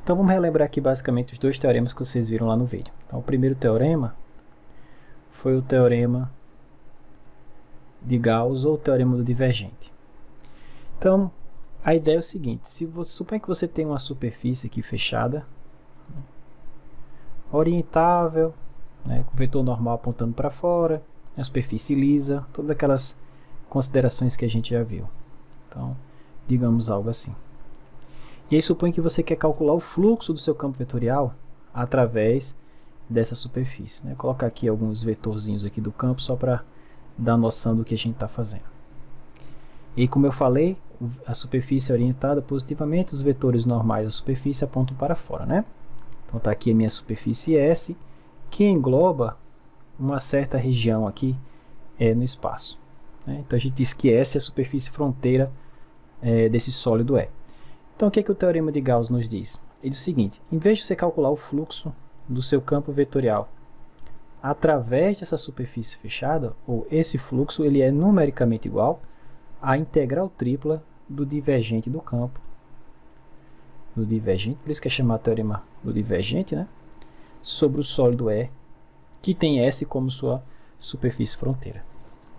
Então vamos relembrar aqui basicamente os dois teoremas que vocês viram lá no vídeo. Então o primeiro teorema foi o teorema de Gauss ou o teorema do divergente. Então a ideia é o seguinte: se você supõe que você tem uma superfície aqui fechada, orientável, né, com o vetor normal apontando para fora, a superfície lisa, todas aquelas considerações que a gente já viu. Então, digamos algo assim. E aí supõe que você quer calcular o fluxo do seu campo vetorial através dessa superfície, né? Vou colocar aqui alguns vetorzinhos aqui do campo só para dar noção do que a gente está fazendo. E como eu falei, a superfície é orientada positivamente, os vetores normais da superfície apontam para fora, né? Então está aqui a minha superfície S, que engloba uma certa região aqui no espaço, né? Então a gente diz que S é a superfície fronteira desse sólido E. Então o que é que o teorema de Gauss nos diz? Ele diz o seguinte: em vez de você calcular o fluxo do seu campo vetorial através dessa superfície fechada, ou esse fluxo, ele é numericamente igual à integral tripla do divergente do campo. Do divergente, por isso que é chamado teorema do divergente, né? Sobre o sólido E, que tem S como sua superfície fronteira.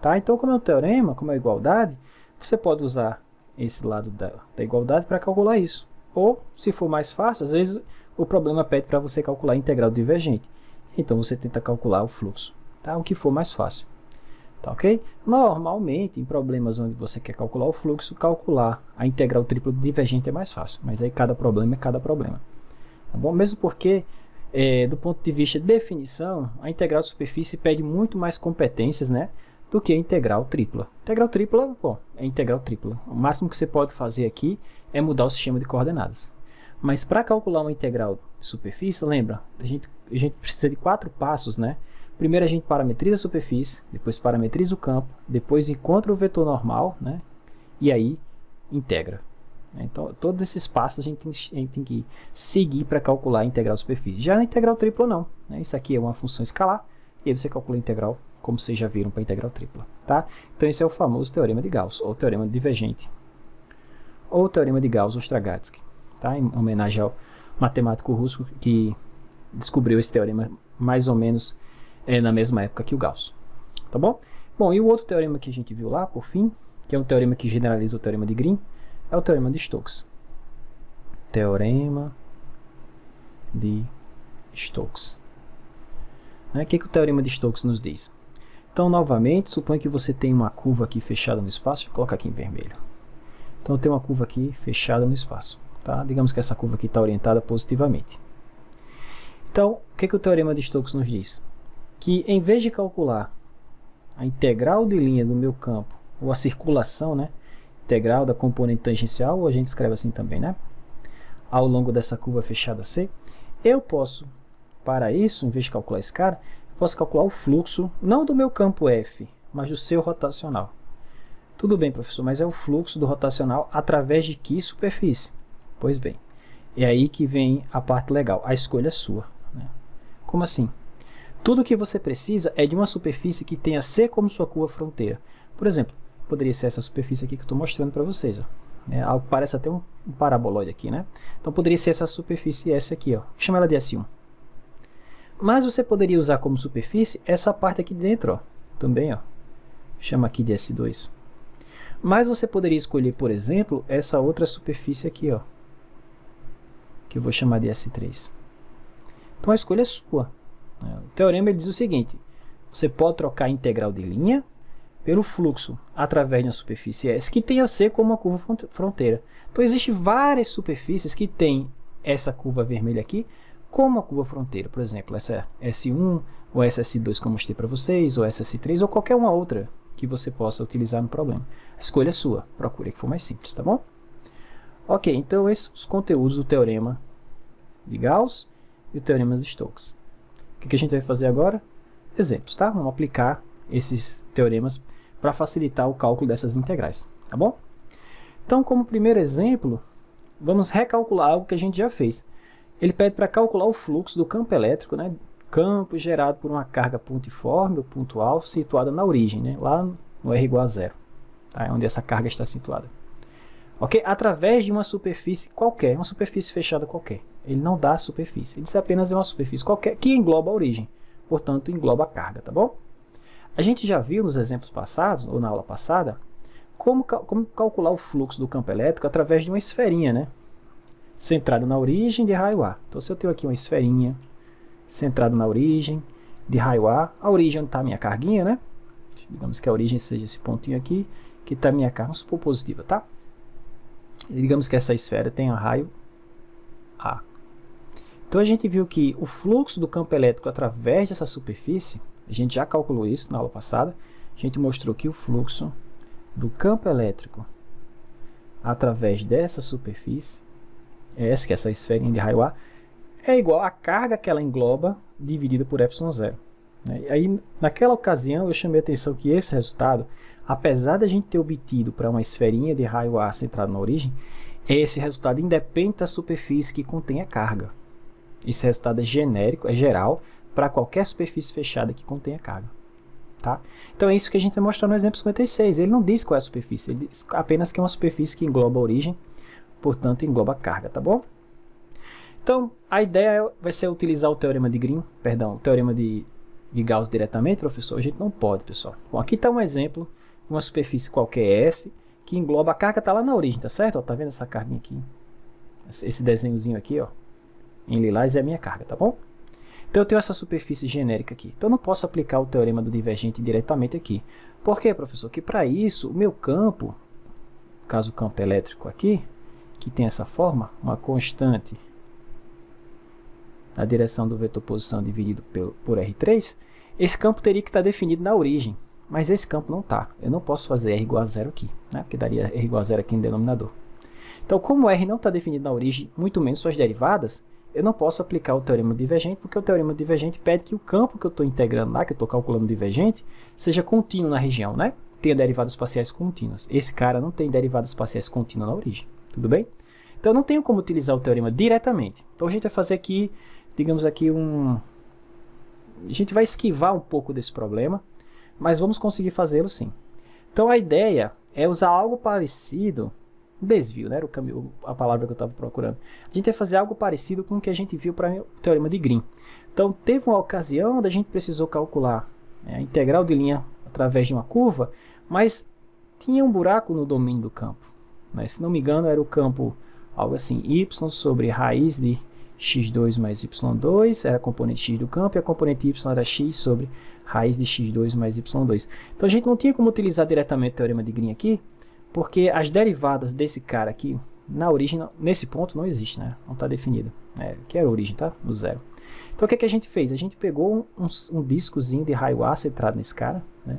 Tá? Então, como é um teorema, como é igualdade, você pode usar esse lado da igualdade para calcular isso. Ou, se for mais fácil, às vezes o problema pede para você calcular a integral do divergente. Então, você tenta calcular o fluxo. Tá? O que for mais fácil. Tá, ok? Normalmente, em problemas onde você quer calcular o fluxo, calcular a integral tripla do divergente é mais fácil. Mas aí cada problema é cada problema. Tá bom? Mesmo porque, do ponto de vista de definição, a integral de superfície pede muito mais competências, né, do que a integral tripla. Integral tripla, bom, é integral tripla. O máximo que você pode fazer aqui é mudar o sistema de coordenadas. Mas para calcular uma integral de superfície, lembra, a gente precisa de 4 passos, né? Primeiro a gente parametriza a superfície, depois parametriza o campo, depois encontra o vetor normal, né? E aí integra. Então, todos esses passos a gente tem que seguir para calcular a integral de superfície. Já na integral tripla não, né? Isso aqui é uma função escalar, e aí você calcula a integral, como vocês já viram para a integral tripla. Tá? Então esse é o famoso teorema de Gauss, ou teorema de divergente, ou teorema de Gauss-Ostragatsky, tá? Em homenagem ao matemático russo que descobriu esse teorema mais ou menos na mesma época que o Gauss. Tá bom? Bom, e o outro teorema que a gente viu lá, por fim, que é um teorema que generaliza o teorema de Green, é o teorema de Stokes. Teorema de Stokes. O que o teorema de Stokes nos diz? Então, novamente, suponha que você tem uma curva aqui fechada no espaço. Vou colocar aqui em vermelho. Então, eu tenho uma curva aqui fechada no espaço. Tá? Digamos que essa curva aqui está orientada positivamente. Então, o que o teorema de Stokes nos diz? Que em vez de calcular a integral de linha do meu campo, ou a circulação, né, integral da componente tangencial, ou a gente escreve assim também, né, ao longo dessa curva fechada C, eu posso, para isso, em vez de calcular esse cara, eu posso calcular o fluxo, não do meu campo F, mas do seu rotacional. Tudo bem, professor, mas é o fluxo do rotacional através de que superfície? Pois bem, é aí que vem a parte legal, a escolha é sua. Né? Como assim? Tudo o que você precisa é de uma superfície que tenha C como sua curva fronteira. Por exemplo, poderia ser essa superfície aqui que eu estou mostrando para vocês. Ó. Algo parece até um paraboloide aqui, né? Então poderia ser essa superfície S aqui, ó. Chama ela de S1. Mas você poderia usar como superfície essa parte aqui dentro, ó. Também, ó. Chama aqui de S2. Mas você poderia escolher, por exemplo, essa outra superfície aqui, ó. Que eu vou chamar de S3. Então a escolha é sua. O teorema ele diz o seguinte: você pode trocar a integral de linha pelo fluxo através de uma superfície S que tenha C como uma curva fronteira. Então existem várias superfícies que têm essa curva vermelha aqui como uma curva fronteira. Por exemplo, essa S1, ou essa S2 que eu mostrei para vocês, ou essa S3, ou qualquer uma outra que você possa utilizar no problema. A escolha é sua, procure a que for mais simples, tá bom? Ok, então esses são os conteúdos do teorema de Gauss e o teorema de Stokes. O que a gente vai fazer agora? Exemplos, tá? Vamos aplicar esses teoremas para facilitar o cálculo dessas integrais, tá bom? Então, como primeiro exemplo, vamos recalcular algo que a gente já fez. Ele pede para calcular o fluxo do campo elétrico, né? Campo gerado por uma carga pontiforme ou pontual situada na origem, né? Lá no R igual a zero, tá? É onde essa carga está situada. ok? Através de uma superfície qualquer, uma superfície fechada qualquer. Ele não dá superfície, ele diz apenas é uma superfície qualquer que engloba a origem, portanto engloba a carga, tá bom? A gente já viu nos exemplos passados, ou na aula passada, como calcular o fluxo do campo elétrico através de uma esferinha, né? Centrada na origem de raio A. Então, se eu tenho aqui uma esferinha centrada na origem de raio A origem onde está a minha carguinha, né? Digamos que a origem seja esse pontinho aqui, que está a minha carga, vamos supor positiva, tá? E digamos que essa esfera tenha raio A. Então, a gente viu que o fluxo do campo elétrico através dessa superfície, a gente já calculou isso na aula passada, a gente mostrou que o fluxo do campo elétrico através dessa superfície, essa que é essa esferinha de raio A, é igual à carga que ela engloba dividida por ε0. Aí, naquela ocasião, eu chamei a atenção que esse resultado, apesar de a gente ter obtido para uma esferinha de raio A centrada na origem, esse resultado independe da superfície que contém a carga. Esse resultado é genérico, é geral, para qualquer superfície fechada que contenha carga. Tá? Então é isso que a gente vai mostrar no exemplo 56. Ele não diz qual é a superfície, ele diz apenas que é uma superfície que engloba a origem, portanto engloba a carga, tá bom? Então a ideia vai ser utilizar o teorema de Green, perdão, o teorema de Gauss diretamente, professor. A gente não pode, pessoal. Bom, aqui está um exemplo de uma superfície qualquer S, que engloba a carga, está lá na origem, tá certo? Ó, tá vendo essa carguinha aqui? Esse desenhozinho aqui, ó, em lilás é a minha carga, tá bom? Então eu tenho essa superfície genérica aqui. Então eu não posso aplicar o teorema do divergente diretamente aqui. Por quê, professor? Que para isso, o meu campo, no caso o campo elétrico aqui, que tem essa forma, uma constante na direção do vetor posição dividido por R3, esse campo teria que estar definido na origem. Mas esse campo não está. Eu não posso fazer R igual a zero aqui, né? Porque daria R igual a zero aqui no denominador. Então, como R não está definido na origem, muito menos suas derivadas, eu não posso aplicar o teorema divergente, porque o teorema divergente pede que o campo que eu estou integrando lá, que eu estou calculando divergente, seja contínuo na região, né? Tenha derivadas parciais contínuas. Esse cara não tem derivadas parciais contínuas na origem, tudo bem? Então, eu não tenho como utilizar o teorema diretamente. Então, a gente vai fazer aqui, digamos aqui, A gente vai esquivar um pouco desse problema, mas vamos conseguir fazê-lo sim. Então, a ideia é usar algo parecido, desvio, né? Era a palavra que eu estava procurando. A gente vai fazer algo parecido com o que a gente viu para o teorema de Green. Então, teve uma ocasião onde a gente precisou calcular a integral de linha através de uma curva, mas tinha um buraco no domínio do campo. Mas, se não me engano, era o campo, algo assim, y sobre raiz de x2 mais y2, era a componente x do campo, e a componente y era x sobre raiz de x2 mais y2. Então, a gente não tinha como utilizar diretamente o teorema de Green aqui, porque as derivadas desse cara aqui, na origem, nesse ponto não existe, né? Não está definido. Que era a origem, tá? Do zero. Então, o que a gente fez? A gente pegou um discozinho de raio A centrado nesse cara, né?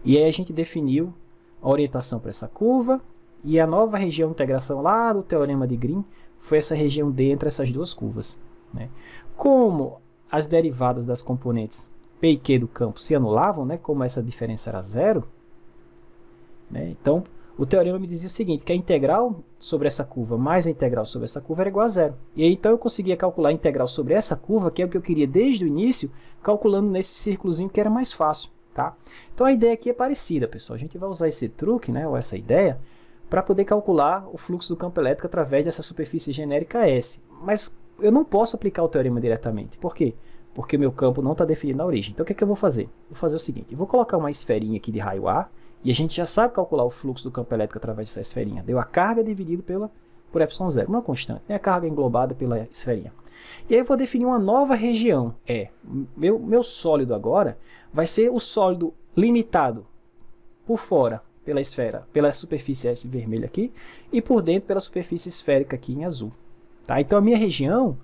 E aí a gente definiu a orientação para essa curva, e a nova região de integração lá do teorema de Green foi essa região D entre essas duas curvas, né? Como as derivadas das componentes P e Q do campo se anulavam, né? Como essa diferença era zero, né? Então, o teorema me dizia o seguinte, que a integral sobre essa curva mais a integral sobre essa curva era igual a zero. E aí, então, eu conseguia calcular a integral sobre essa curva, que é o que eu queria desde o início, calculando nesse círculozinho que era mais fácil, tá? Então, a ideia aqui é parecida, pessoal. A gente vai usar esse truque, né, ou essa ideia, para poder calcular o fluxo do campo elétrico através dessa superfície genérica S. Mas eu não posso aplicar o teorema diretamente. Por quê? Porque o meu campo não está definido na origem. Então, o que é que eu vou fazer? Vou fazer o seguinte, eu vou colocar uma esferinha aqui de raio A, e a gente já sabe calcular o fluxo do campo elétrico através dessa esferinha. Deu a carga dividido por ε0, uma constante. É a carga englobada pela esferinha. E aí eu vou definir uma nova região. Meu sólido agora vai ser o sólido limitado por fora pela esfera, pela superfície S vermelha aqui, e por dentro pela superfície esférica aqui em azul. Tá? Então a minha região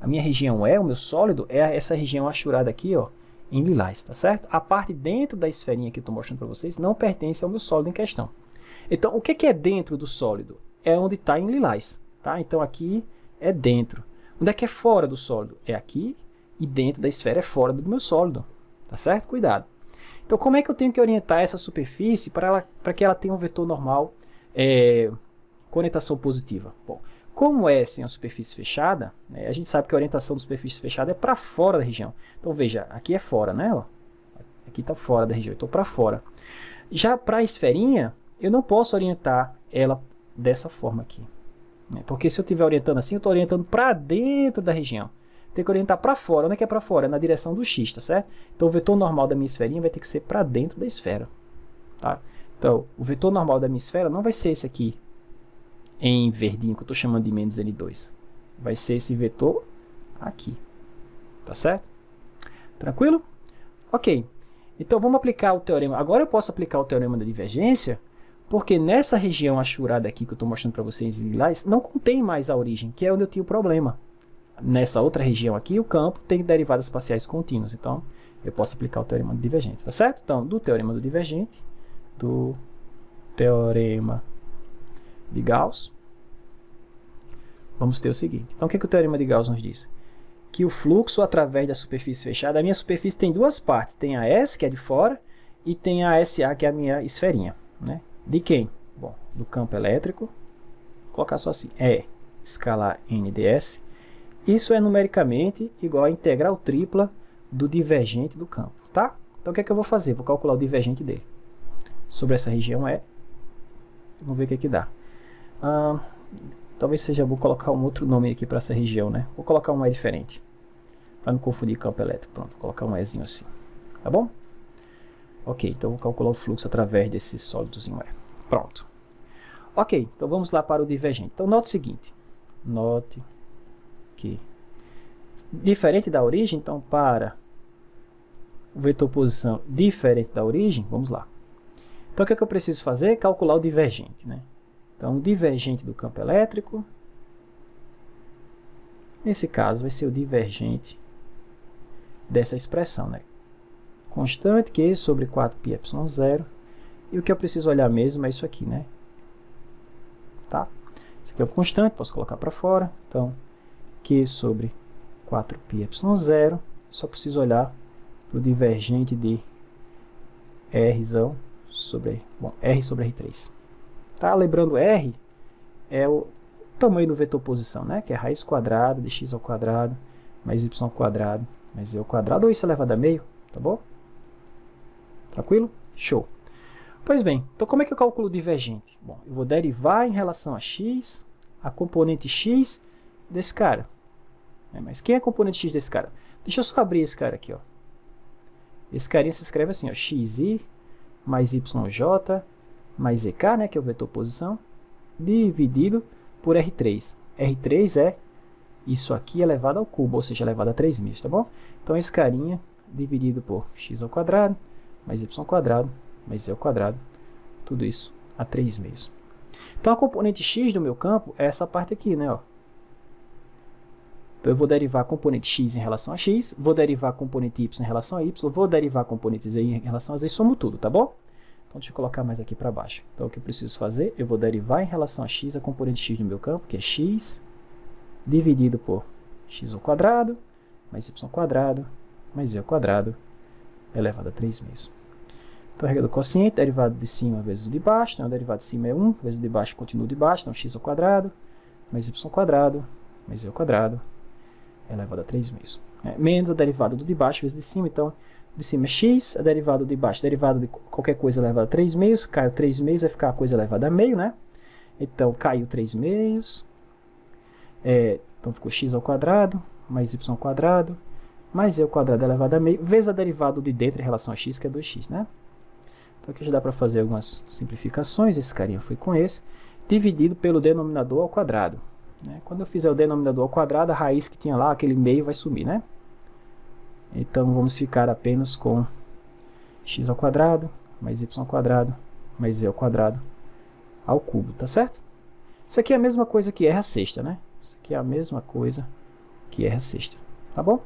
E, o meu sólido, é essa região achurada aqui, ó, em lilás, tá certo? A parte dentro da esferinha que eu estou mostrando para vocês não pertence ao meu sólido em questão. Então, o que é dentro do sólido? É onde está em lilás, tá? Então, aqui é dentro. Onde é que é fora do sólido? É aqui, e dentro da esfera é fora do meu sólido, tá certo? Cuidado. Então, como é que eu tenho que orientar essa superfície para que ela tenha um vetor normal com orientação positiva? Bom, como S é uma superfície fechada, né, a gente sabe que a orientação da superfície fechada é para fora da região. Então, veja, aqui é fora, né? Ó, aqui está fora da região, então para fora. Já para a esferinha, eu não posso orientar ela dessa forma aqui. Né? Porque se eu estiver orientando assim, eu estou orientando para dentro da região. Tem que orientar para fora. Onde é que é para fora? É na direção do X, tá certo? Então o vetor normal da minha esferinha vai ter que ser para dentro da esfera. Tá? Então, o vetor normal da minha esfera não vai ser esse aqui, em verdinho, que eu estou chamando de menos N2. Vai ser esse vetor aqui. Tá certo? Tranquilo? Ok. Então vamos aplicar o teorema. Agora eu posso aplicar o teorema da divergência, porque nessa região achurada aqui que eu estou mostrando para vocês em lilás, não contém mais a origem, que é onde eu tinha o problema. Nessa outra região aqui, o campo tem derivadas parciais contínuas. Então, eu posso aplicar o teorema do divergente. Tá certo? Então, do teorema do divergente, do teorema de Gauss, vamos ter o seguinte. Então, o que o teorema de Gauss nos diz? Que o fluxo através da superfície fechada, a minha superfície tem duas partes. Tem a S, que é de fora, e tem a SA, que é a minha esferinha. Né? De quem? Bom, do campo elétrico. Vou colocar só assim. É escalar N ds. Isso é numericamente igual a integral tripla do divergente do campo. Tá? Então, o que é que eu vou fazer? Vou calcular o divergente dele. Sobre essa região E. Vamos ver o que é que dá. Talvez seja bom colocar um outro nome aqui para essa região, né? Vou colocar um E diferente, para não confundir campo elétrico. Pronto, vou colocar um Ezinho assim. Tá bom? Ok, então vou calcular o fluxo através desse sólidozinho E. Pronto. Ok, então vamos lá para o divergente. Então note o seguinte. Note que, diferente da origem, então para o vetor posição diferente da origem, vamos lá. Então o que é que eu preciso fazer? Calcular o divergente, né? Então, o divergente do campo elétrico, nesse caso, vai ser o divergente dessa expressão, né? Constante Q sobre 4πε0. E o que eu preciso olhar mesmo é isso aqui, né? Tá? Isso aqui é o constante, posso colocar para fora. Então, Q sobre 4πε0. Só preciso olhar para o divergente de R sobre, bom, R sobre R3. Tá? Lembrando, R é o tamanho do vetor posição, né? Que é raiz quadrada de x ao quadrado mais y ao quadrado mais z ao quadrado, ou isso elevado a meio, tá bom? Tranquilo? Show. Pois bem, então como é que eu calculo o divergente? Bom, eu vou derivar em relação a x, a componente x desse cara. Mas quem é a componente x desse cara? Deixa eu só abrir esse cara aqui, ó. Esse carinha se escreve assim, ó, xi mais yj mais zk, né, que é o vetor posição, dividido por R3. R3 é isso aqui elevado ao cubo, ou seja, elevado a 3.000, tá bom? Então, esse carinha dividido por x ao quadrado, mais y ao quadrado, mais z ao quadrado, tudo isso a 3.000. Então, a componente x do meu campo é essa parte aqui, né, ó. Então, eu vou derivar a componente x em relação a x, vou derivar a componente y em relação a y, vou derivar a componente z em relação a z, somo tudo, tá bom? Então, deixa eu colocar mais aqui para baixo. Então, o que eu preciso fazer? Eu vou derivar em relação a x a componente x do meu campo, que é x dividido por x ao quadrado, mais y ao quadrado, mais z ao quadrado, elevado a 3.000. Então, regra do quociente, derivado de cima vezes o de baixo. Então, o derivado de cima é 1, vezes o de baixo continua de baixo. Então, x ao quadrado, mais y ao quadrado, mais z ao quadrado, elevado a 3.000. Menos o derivado do de baixo vezes de cima. Então, de cima é x, a derivada de baixo, derivada de qualquer coisa elevada a 3.000, caiu 3.000, vai ficar a coisa elevada a meio, né? Então, caiu 3.000, então ficou x ao quadrado, mais y ao quadrado, mais z ao quadrado elevado a meio, vezes a derivada de dentro em relação a x, que é 2x, né? Então, aqui já dá para fazer algumas simplificações, esse carinha foi com esse, dividido pelo denominador ao quadrado. Né? Quando eu fizer o denominador ao quadrado, a raiz que tinha lá, aquele meio, vai sumir, né? Então, vamos ficar apenas com x ao quadrado, mais y ao quadrado, mais z ao quadrado, ao cubo, tá certo? Isso aqui é a mesma coisa que R a sexta, né? Isso aqui é a mesma coisa que R a sexta, tá bom?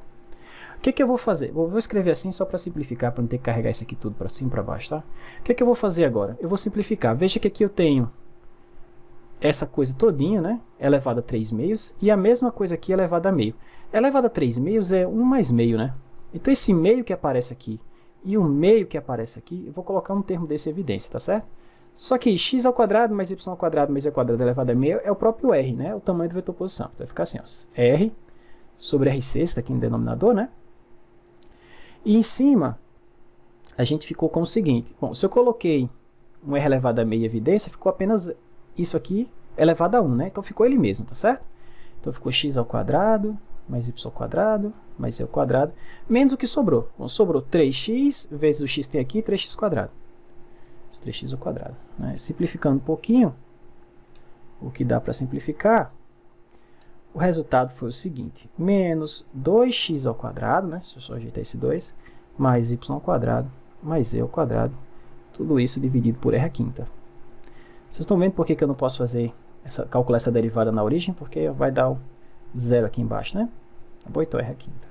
O que eu vou fazer? Vou escrever assim só para simplificar, para não ter que carregar isso aqui tudo para cima e para baixo, tá? O que eu vou fazer agora? Eu vou simplificar. Veja que aqui eu tenho essa coisa todinha, né? Elevado a 3.000, e a mesma coisa aqui elevado a meio. Elevado a 3.000 é 1 mais meio, né? Então, esse meio que aparece aqui e o meio que aparece aqui, eu vou colocar um termo desse em evidência, tá certo? Só que x ao quadrado mais y ao quadrado mais z ao quadrado elevado a meio é o próprio r, né? O tamanho do vetor posição. Então, vai ficar assim, ó, r sobre rc, está aqui no denominador, né? E em cima, a gente ficou com o seguinte. Bom, se eu coloquei um r elevado a meio em evidência, ficou apenas isso aqui elevado a 1, né? Então ficou ele mesmo, tá certo? Então ficou x ao quadrado, mais y ao quadrado, mais z ao quadrado, menos o que sobrou. Bom, sobrou 3x, vezes o x tem aqui, 3x quadrado. 3x ao quadrado. Né? Simplificando um pouquinho, o que dá para simplificar, o resultado foi o seguinte, menos 2x ao quadrado, né? Se eu só ajeitar esse 2, mais y ao quadrado, mais z ao quadrado, tudo isso dividido por r à quinta. Vocês estão vendo por que eu não posso calcular essa derivada na origem? Porque vai dar o zero aqui embaixo, né? Bom, então r à quinta.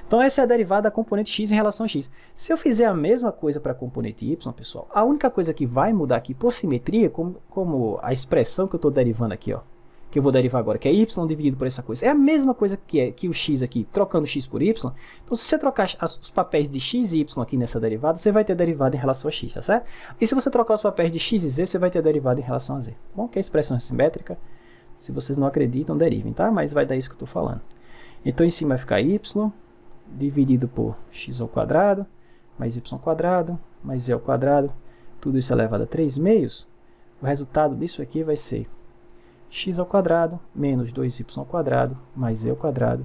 Então essa é a derivada da componente x em relação a x. Se eu fizer a mesma coisa para a componente y, pessoal, a única coisa que vai mudar aqui por simetria, como a expressão que eu estou derivando aqui, ó, que eu vou derivar agora, que é y dividido por essa coisa, é a mesma coisa que o x aqui, trocando x por y. Então se você trocar os papéis de x e y aqui nessa derivada, você vai ter a derivada em relação a x, tá certo? E se você trocar os papéis de x e z, você vai ter a derivada em relação a z. Bom, que a expressão é simétrica, se vocês não acreditam, derivem, tá? Mas vai dar isso que eu estou falando. Então em cima vai ficar y dividido por x ao quadrado, mais y ao quadrado, mais z ao quadrado, tudo isso elevado a 3 meios. O resultado disso aqui vai ser x ao quadrado menos 2y ao quadrado mais z ao quadrado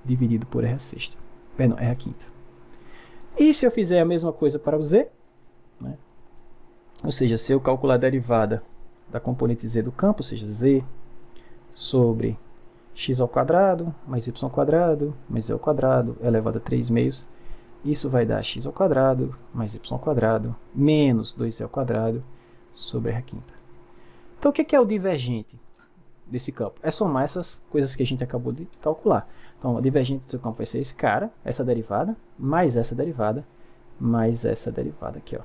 dividido por r à sexta. Perdão, r à quinta. E se eu fizer a mesma coisa para o z, né? Ou seja, se eu calcular a derivada da componente z do campo, ou seja, z sobre x ao quadrado mais y ao quadrado mais z ao quadrado elevado a 3 meios, isso vai dar x ao quadrado mais y ao quadrado menos 2z ao quadrado sobre r à quinta. Então o que é o divergente desse campo? É somar essas coisas que a gente acabou de calcular. Então, o divergente do seu campo vai ser esse cara, essa derivada, mais essa derivada aqui, ó.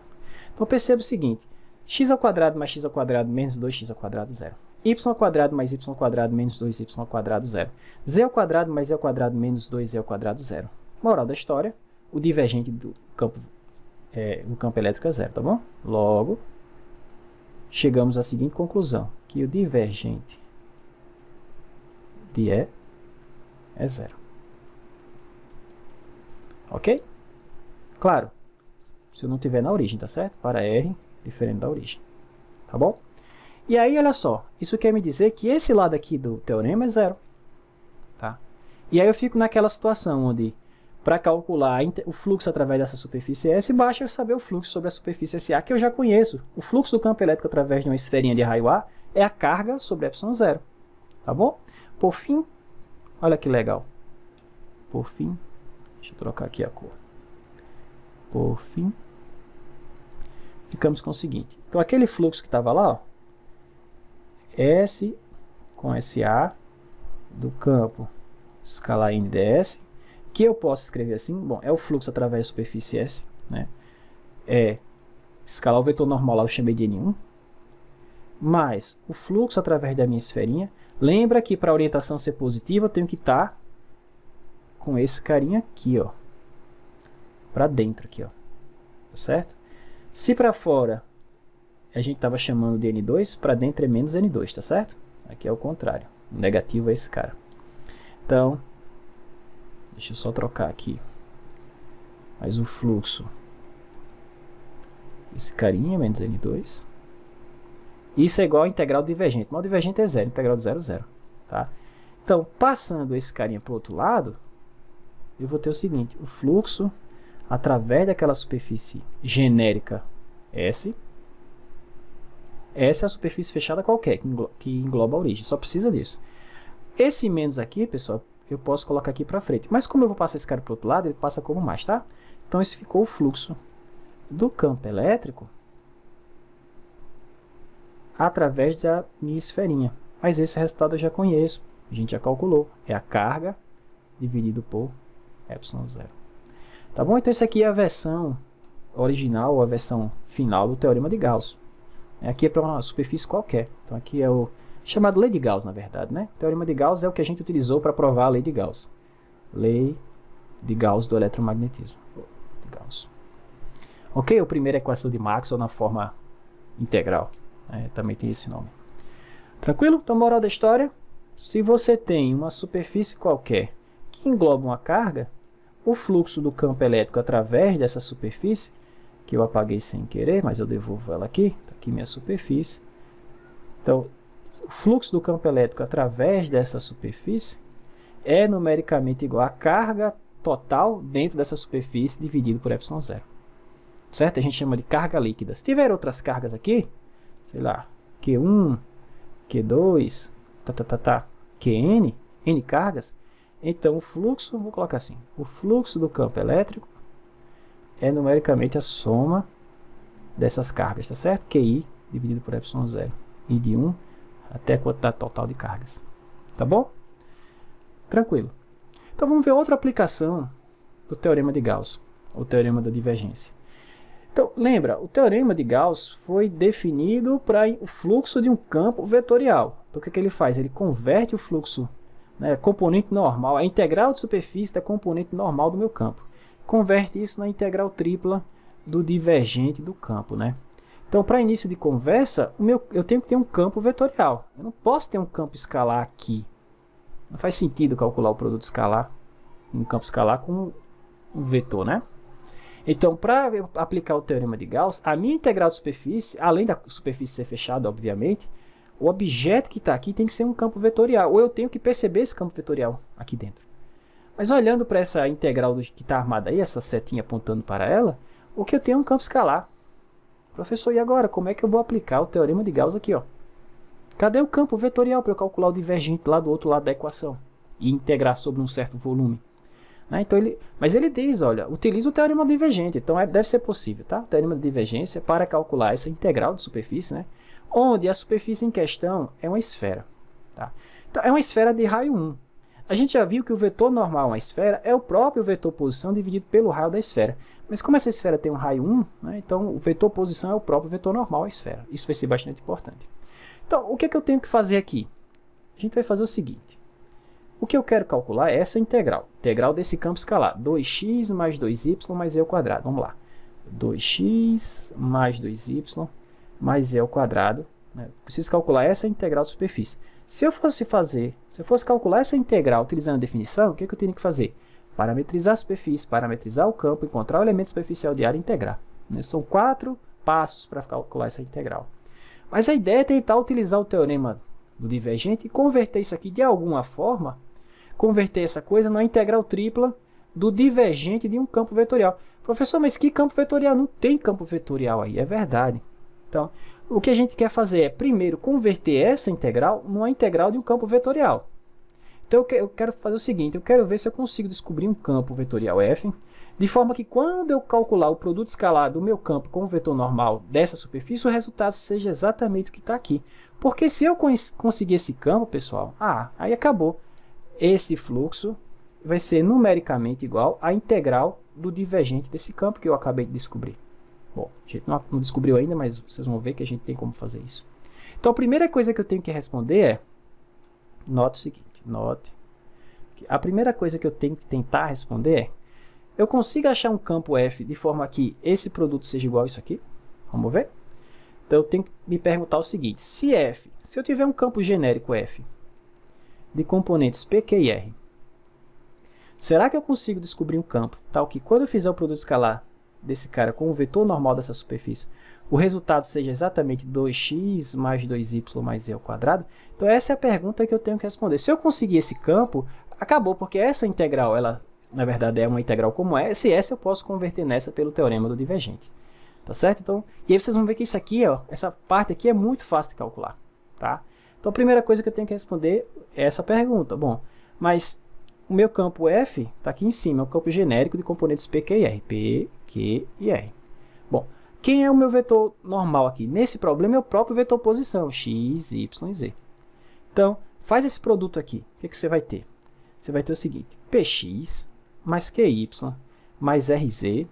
Então, perceba o seguinte, x ao quadrado mais x ao quadrado menos 2x ao quadrado, zero. Y ao quadrado mais y ao quadrado menos 2y ao quadrado, zero. Z ao quadrado mais z ao quadrado menos 2z ao quadrado, zero. Moral da história, o divergente do campo elétrico é zero, tá bom? Logo, chegamos à seguinte conclusão, que o divergente de E é zero. Ok? Claro, se eu não tiver na origem, tá certo? Para R, diferente da origem. Tá bom? E aí, olha só, isso quer me dizer que esse lado aqui do teorema é zero. Tá? E aí eu fico naquela situação onde, para calcular o fluxo através dessa superfície S, basta eu saber o fluxo sobre a superfície SA, que eu já conheço. O fluxo do campo elétrico através de uma esferinha de raio A é a carga sobre ε0. Tá bom? Por fim, olha que legal. Por fim, deixa eu trocar aqui a cor. Por fim, ficamos com o seguinte. Então, aquele fluxo que estava lá, ó, S com SA do campo escalar N ds, que eu posso escrever assim, bom, é o fluxo através da superfície S, né? É escalar o vetor normal lá, eu chamei de N1, mais o fluxo através da minha esferinha. Lembra que para a orientação ser positiva, eu tenho que estar com esse carinha aqui, ó, para dentro aqui, ó, tá certo? Se para fora a gente estava chamando de N2, para dentro é menos N2, tá certo? Aqui é o contrário, o negativo é esse cara. Então, deixa eu só trocar aqui, mas o fluxo, esse carinha, menos N2, isso é igual a integral do divergente, mas o divergente é zero, integral de 0, 0, tá? Então, passando esse carinha para o outro lado, eu vou ter o seguinte, o fluxo através daquela superfície genérica S, essa é a superfície fechada qualquer, que engloba a origem, só precisa disso. Esse menos aqui, pessoal, eu posso colocar aqui para frente, mas como eu vou passar esse cara para o outro lado, ele passa como mais, tá? Então, esse ficou o fluxo do campo elétrico através da minha esferinha. Mas esse resultado eu já conheço, a gente já calculou, é a carga dividido por ε0. Tá bom? Então, isso aqui é a versão original, ou a versão final do Teorema de Gauss. Aqui é para uma superfície qualquer. Então, aqui é o chamado Lei de Gauss, na verdade, né? O Teorema de Gauss é o que a gente utilizou para provar a Lei de Gauss. Lei de Gauss do eletromagnetismo. De Gauss. Ok? A primeira equação de Maxwell na forma integral. Também tem esse nome. Tranquilo? Então, moral da história. Se você tem uma superfície qualquer que engloba uma carga, o fluxo do campo elétrico através dessa superfície, que eu apaguei sem querer, mas eu devolvo ela aqui, está aqui minha superfície. Então, o fluxo do campo elétrico através dessa superfície é numericamente igual à carga total dentro dessa superfície dividido por ε0. Certo? A gente chama de carga líquida. Se tiver outras cargas aqui, sei lá, Q1, Q2, Qn, N cargas, então o fluxo, vou colocar assim, o fluxo do campo elétrico é numericamente a soma dessas cargas, tá certo? QI dividido por ε0, e de 1 até a quantidade total de cargas. Tá bom? Tranquilo. Então vamos ver outra aplicação do teorema de Gauss, o teorema da divergência. Então, lembra, o teorema de Gauss foi definido para o fluxo de um campo vetorial. Então, o que ele faz? Ele converte o fluxo, né, componente normal, a integral de superfície da componente normal do meu campo. Converte isso na integral tripla do divergente do campo, né? Então, para início de conversa, eu tenho que ter um campo vetorial. Eu não posso ter um campo escalar aqui. Não faz sentido calcular o produto escalar, um campo escalar com um vetor, né? Então, para aplicar o teorema de Gauss, a minha integral de superfície, além da superfície ser fechada, obviamente, o objeto que está aqui tem que ser um campo vetorial, ou eu tenho que perceber esse campo vetorial aqui dentro. Mas olhando para essa integral que está armada aí, essa setinha apontando para ela, o que eu tenho é um campo escalar. Professor, e agora? Como é que eu vou aplicar o teorema de Gauss aqui, ó? Cadê o campo vetorial para eu calcular o divergente lá do outro lado da equação e integrar sobre um certo volume? Então mas ele diz, olha, utiliza o teorema divergente, então deve ser possível, tá? O teorema de divergência para calcular essa integral de superfície, né? Onde a superfície em questão é uma esfera. Tá? Então, é uma esfera de raio 1. A gente já viu que o vetor normal a uma esfera é o próprio vetor posição dividido pelo raio da esfera. Mas como essa esfera tem um raio 1, né, então o vetor posição é o próprio vetor normal à esfera. Isso vai ser bastante importante. Então, o que eu tenho que fazer aqui? A gente vai fazer o seguinte. O que eu quero calcular é essa integral. Integral desse campo escalar. 2x mais 2y mais e ao quadrado. Vamos lá. 2x mais 2y mais e ao quadrado. Né? Preciso calcular essa integral de superfície. Se eu fosse calcular essa integral utilizando a definição, o que eu tenho que fazer? Parametrizar a superfície, parametrizar o campo, encontrar o elemento superficial de área e integrar. Né? São 4 passos para calcular essa integral. Mas a ideia é tentar utilizar o teorema do divergente e converter isso aqui de alguma forma, converter essa coisa na integral tripla do divergente de um campo vetorial. Professor, mas que campo vetorial? Não tem campo vetorial aí, é verdade. Então, o que a gente quer fazer é, primeiro, converter essa integral numa integral de um campo vetorial. Então, eu quero fazer o seguinte, eu quero ver se eu consigo descobrir um campo vetorial f, de forma que quando eu calcular o produto escalar do meu campo com o vetor normal dessa superfície, o resultado seja exatamente o que está aqui. Porque se eu conseguir esse campo, pessoal, aí acabou. Esse fluxo vai ser numericamente igual à integral do divergente desse campo que eu acabei de descobrir. Bom, a gente não descobriu ainda, mas vocês vão ver que a gente tem como fazer isso. Então, a primeira coisa que eu tenho que responder é, note o seguinte, a primeira coisa que eu tenho que tentar responder é, eu consigo achar um campo f de forma que esse produto seja igual a isso aqui? Vamos ver? Então, eu tenho que me perguntar o seguinte, se eu tiver um campo genérico f de componentes p, q e r, será que eu consigo descobrir um campo tal que quando eu fizer o produto escalar desse cara com o vetor normal dessa superfície, o resultado seja exatamente 2x mais 2y mais e ao quadrado? Então essa é a pergunta que eu tenho que responder. Se eu conseguir esse campo, acabou, porque essa integral, ela na verdade é uma integral como essa, e essa eu posso converter nessa pelo teorema do divergente. Tá certo? Então, e aí vocês vão ver que isso aqui, ó, essa parte aqui é muito fácil de calcular. Tá? Então a primeira coisa que eu tenho que responder é essa pergunta. Bom, mas o meu campo f está aqui em cima, é um campo genérico de componentes p, q e r. P, q e r. Bom, quem é o meu vetor normal aqui? Nesse problema é o próprio vetor posição, x, y e z. Então, faz esse produto aqui. O que você vai ter? Você vai ter o seguinte, px mais qy mais rz,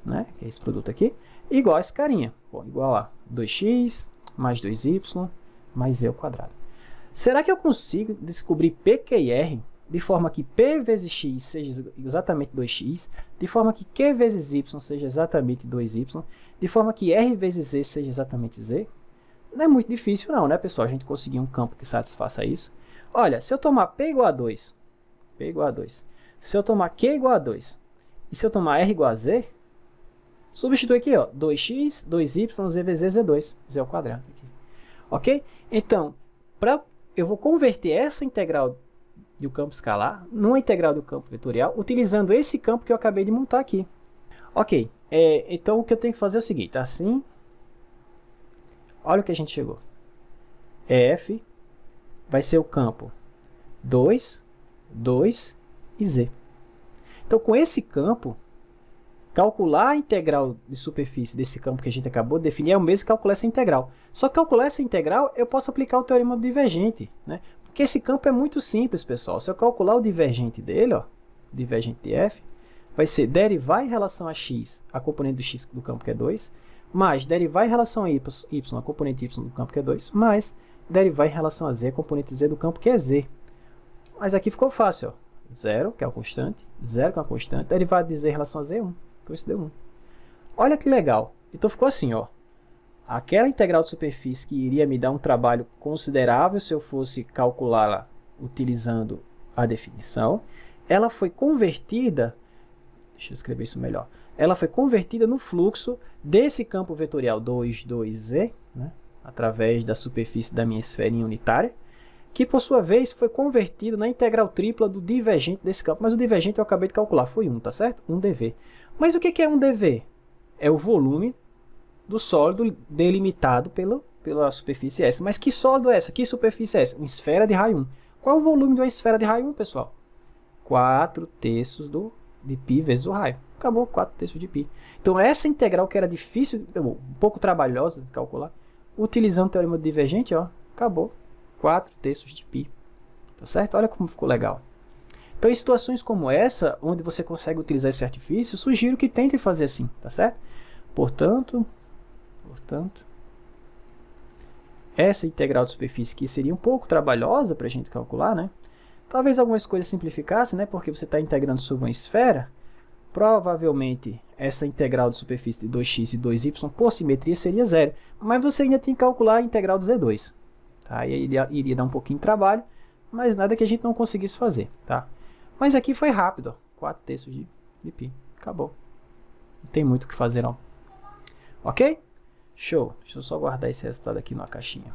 né, que é esse produto aqui, igual a esse carinha. Bom, igual a 2x mais 2y mais e ao quadrado. Será que eu consigo descobrir p, q e r de forma que p vezes x seja exatamente 2x, de forma que q vezes y seja exatamente 2y, de forma que r vezes z seja exatamente z? Não é muito difícil não, né, pessoal? A gente conseguir um campo que satisfaça isso. Olha, se eu tomar p igual a 2, se eu tomar q igual a 2, e se eu tomar r igual a z, substitui aqui, ó, 2x, 2y, z vezes z2, z ao quadrado. Aqui. Ok? Então, Eu vou converter essa integral do campo escalar numa integral do campo vetorial, utilizando esse campo que eu acabei de montar aqui. Ok, então o que eu tenho que fazer é o seguinte, assim, olha o que a gente chegou. F vai ser o campo 2, 2 e z. Então, com esse campo, calcular a integral de superfície desse campo que a gente acabou de definir é o mesmo que calcular essa integral. Só que calcular essa integral, eu posso aplicar o teorema do divergente, né? Porque esse campo é muito simples, pessoal. Se eu calcular o divergente dele, ó, divergente de f, vai ser derivar em relação a x, a componente do x do campo que é 2, mais derivar em relação a y, a componente y do campo que é 2, mais derivar em relação a z, a componente z do campo que é z. Mas aqui ficou fácil, ó. 0, que é a constante, 0, que é a constante, derivada de z em relação a z é 1. Então isso deu 1. Olha que legal. Então ficou assim, ó. Aquela integral de superfície que iria me dar um trabalho considerável se eu fosse calculá-la utilizando a definição, ela foi convertida, deixa eu escrever isso melhor, ela foi convertida no fluxo desse campo vetorial 2, 2z, né, através da superfície da minha esferinha unitária, que por sua vez foi convertido na integral tripla do divergente desse campo. Mas o divergente eu acabei de calcular, foi 1, tá certo? 1 dv. Mas o que é 1 dv? É o volume do sólido delimitado pela superfície S. Mas que sólido é essa? Que superfície é essa? Uma esfera de raio 1. Qual é o volume de uma esfera de raio 1, pessoal? 4/3 de π vezes o raio. Acabou, 4/3 de π. Então essa integral que era difícil, um pouco trabalhosa de calcular, utilizando o teorema do divergente, ó, acabou. 4/3 de π. Tá certo? Olha como ficou legal. Então, em situações como essa, onde você consegue utilizar esse artifício, sugiro que tente fazer assim, tá certo? Portanto, essa integral de superfície aqui seria um pouco trabalhosa para a gente calcular, né? Talvez algumas coisas simplificassem, né? Porque você está integrando sobre uma esfera. Provavelmente, essa integral de superfície de 2x e 2y por simetria seria 0. Mas você ainda tem que calcular a integral de z2. Tá? E iria dar um pouquinho de trabalho, mas nada que a gente não conseguisse fazer. Tá? Mas aqui foi rápido, 4/3 de π. Acabou. Não tem muito o que fazer, não. Ok? Show. Deixa eu só guardar esse resultado aqui numa caixinha.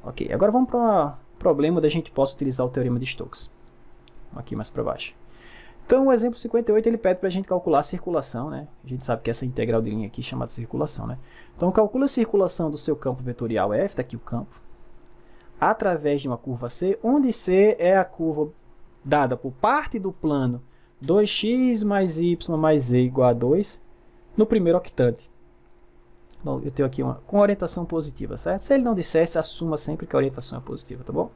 Ok, agora vamos para um problema onde a gente possa utilizar o teorema de Stokes. Vamos aqui mais para baixo. Então, o exemplo 58, ele pede para a gente calcular a circulação, né? A gente sabe que essa integral de linha aqui é chamada circulação, né? Então, calcula a circulação do seu campo vetorial F, está aqui o campo, através de uma curva C, onde C é a curva dada por parte do plano 2x mais y mais z igual a 2 no primeiro octante. Bom, eu tenho aqui uma com orientação positiva, certo? Se ele não dissesse, assuma sempre que a orientação é positiva, tá bom?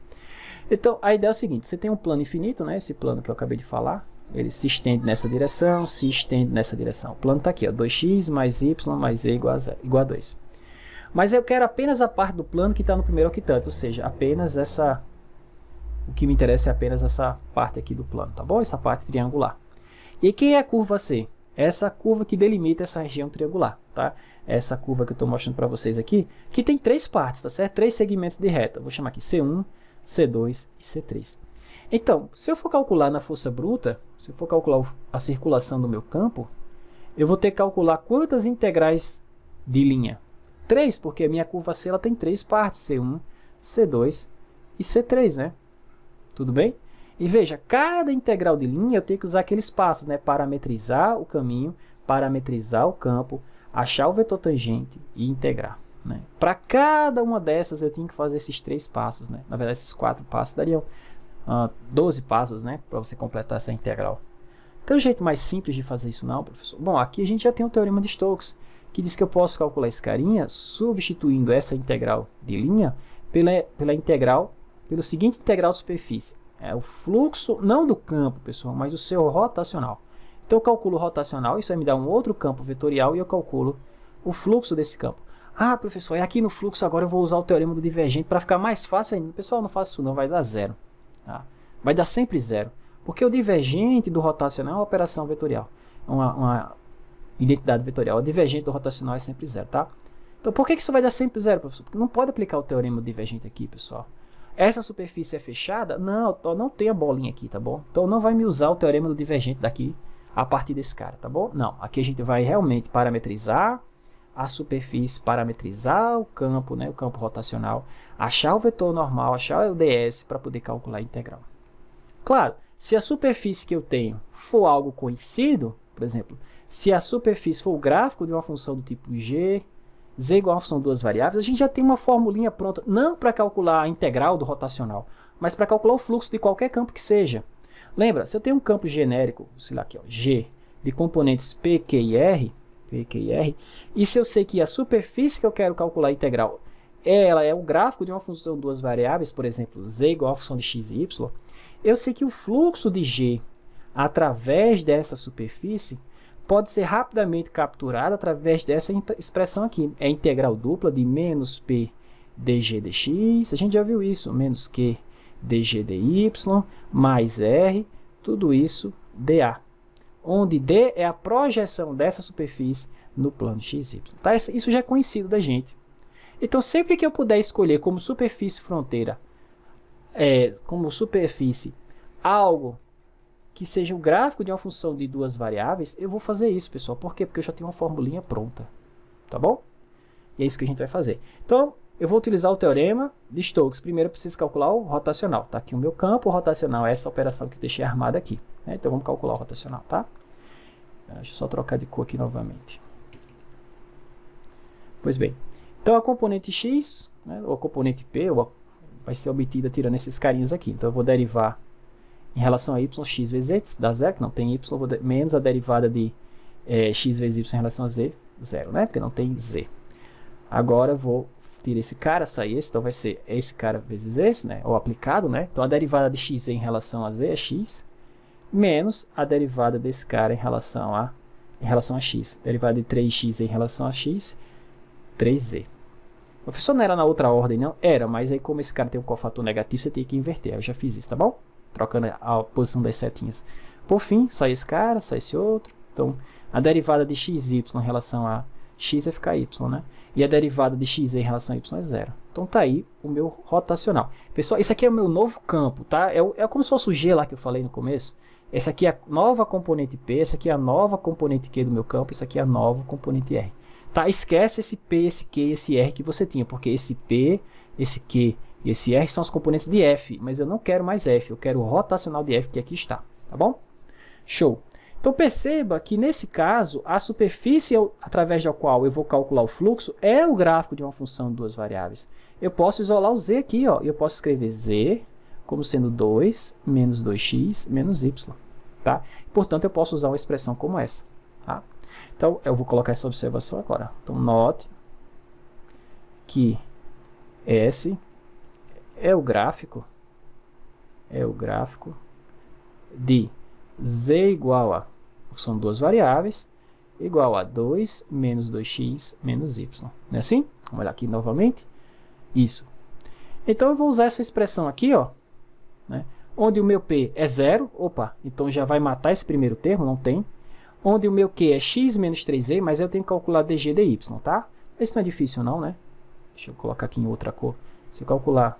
Então, a ideia é o seguinte, você tem um plano infinito, né? Esse plano que eu acabei de falar, ele se estende nessa direção, se estende nessa direção. O plano está aqui, ó, 2x mais y mais z igual a 2. Mas eu quero apenas a parte do plano que está no primeiro octante, ou seja, apenas essa... O que me interessa é apenas essa parte aqui do plano, tá bom? Essa parte triangular. E quem é a curva C? Essa curva que delimita essa região triangular, tá? Essa curva que eu estou mostrando para vocês aqui, que tem 3 partes, tá certo? 3 segmentos de reta. Vou chamar aqui C1, C2 e C3. Então, se eu for calcular na força bruta, se eu for calcular a circulação do meu campo, eu vou ter que calcular quantas integrais de linha? 3, porque a minha curva C ela tem 3 partes, C1, C2 e C3, né? Tudo bem? E veja, cada integral de linha eu tenho que usar aqueles passos, né? Parametrizar o caminho, parametrizar o campo, achar o vetor tangente e integrar, né? Para cada uma dessas eu tenho que fazer esses 3 passos, né? Na verdade, esses 4 passos dariam 12 passos, né? Para você completar essa integral. Tem um jeito mais simples de fazer isso não, professor? Bom, aqui a gente já tem o teorema de Stokes, que diz que eu posso calcular esse carinha substituindo essa integral de linha pela integral, pelo seguinte integral de superfície. É o fluxo, não do campo, pessoal, mas o seu rotacional. Então eu calculo o rotacional, isso vai me dar um outro campo vetorial e eu calculo o fluxo desse campo. Ah, professor, e aqui no fluxo agora eu vou usar o teorema do divergente para ficar mais fácil ainda. Pessoal, não faça isso não, vai dar 0. Tá? Vai dar sempre 0. Porque o divergente do rotacional é uma operação vetorial. Uma identidade vetorial. O divergente do rotacional é sempre 0, tá? Então por que isso vai dar sempre 0, professor? Porque não pode aplicar o teorema do divergente aqui, pessoal. Essa superfície é fechada? Não, não tem a bolinha aqui, tá bom? Então não vai me usar o teorema do divergente daqui a partir desse cara, tá bom? Não, aqui a gente vai realmente parametrizar, a superfície, parametrizar o campo, né, o campo rotacional, achar o vetor normal, achar o ds para poder calcular a integral. Claro, se a superfície que eu tenho for algo conhecido, por exemplo, se a superfície for o gráfico de uma função do tipo g, z igual a função de duas variáveis, a gente já tem uma formulinha pronta, não para calcular a integral do rotacional, mas para calcular o fluxo de qualquer campo que seja. Lembra, se eu tenho um campo genérico, sei lá aqui, ó, G, de componentes P, Q e R, e se eu sei que a superfície que eu quero calcular a integral, ela é o gráfico de uma função de duas variáveis, por exemplo, z igual a função de x e y, eu sei que o fluxo de G através dessa superfície pode ser rapidamente capturado através dessa expressão aqui. É a integral dupla de menos P dg dx, a gente já viu isso, menos Q dg dy, mais R, tudo isso dA, onde D é a projeção dessa superfície no plano XY. Tá? Isso já é conhecido da gente. Então, sempre que eu puder escolher como superfície fronteira, como superfície, algo que seja o gráfico de uma função de duas variáveis, eu vou fazer isso, pessoal. Por quê? Porque eu já tenho uma formulinha pronta. Tá bom? E é isso que a gente vai fazer. Então, eu vou utilizar o teorema de Stokes. Primeiro eu preciso calcular o rotacional. Tá aqui o meu campo, o rotacional é essa operação que eu deixei armada aqui. Né? Então vamos calcular o rotacional, tá? Deixa eu só trocar de cor aqui novamente. Pois bem, então a componente x, né, ou a componente p, vai ser obtida tirando esses carinhos aqui. Então eu vou derivar em relação a y, x vezes z, dá zero, que não tem y, vou menos a derivada de x vezes y em relação a z, zero, né? Porque não tem z. Agora eu vou tirar esse cara, sair esse, então vai ser esse cara vezes esse, né? Ou aplicado, né? Então a derivada de x em relação a z é x, menos a derivada desse cara em relação a x. Derivada de 3x em relação a x, 3z. Professor, não era na outra ordem, não? Era, mas aí como esse cara tem um cofator negativo, você tem que inverter. Eu já fiz isso, tá bom? Trocando a posição das setinhas. Por fim, sai esse cara, sai esse outro. Então, a derivada de xy em relação a x vai ficar y, né? E a derivada de x em relação a y é zero. Então tá aí o meu rotacional. Pessoal, esse aqui é o meu novo campo, tá? É como se fosse o G lá que eu falei no começo. Essa aqui é a nova componente P, essa aqui é a nova componente Q do meu campo, essa aqui é a nova componente R. Tá? Esquece esse P, esse Q e esse R que você tinha, porque esse P, esse Q e esse R são os componentes de F, mas eu não quero mais F, eu quero o rotacional de F que aqui está, tá bom? Show! Então perceba que nesse caso, a superfície através da qual eu vou calcular o fluxo é o gráfico de uma função de duas variáveis. Eu posso isolar o z aqui, ó, eu posso escrever z como sendo 2 menos 2x menos y. Tá? Portanto, eu posso usar uma expressão como essa. Tá? Então, eu vou colocar essa observação agora. Então, note que S é o gráfico de z igual a, são duas variáveis, igual a 2 menos 2x menos y. Não é assim? Vamos olhar aqui novamente. Isso. Então, eu vou usar essa expressão aqui, ó, né? Onde o meu P é zero, opa, então já vai matar esse primeiro termo, não tem. Onde o meu Q é x menos 3z, mas eu tenho que calcular dg dy, tá? Isso não é difícil não, né? Deixa eu colocar aqui em outra cor. Se eu calcular,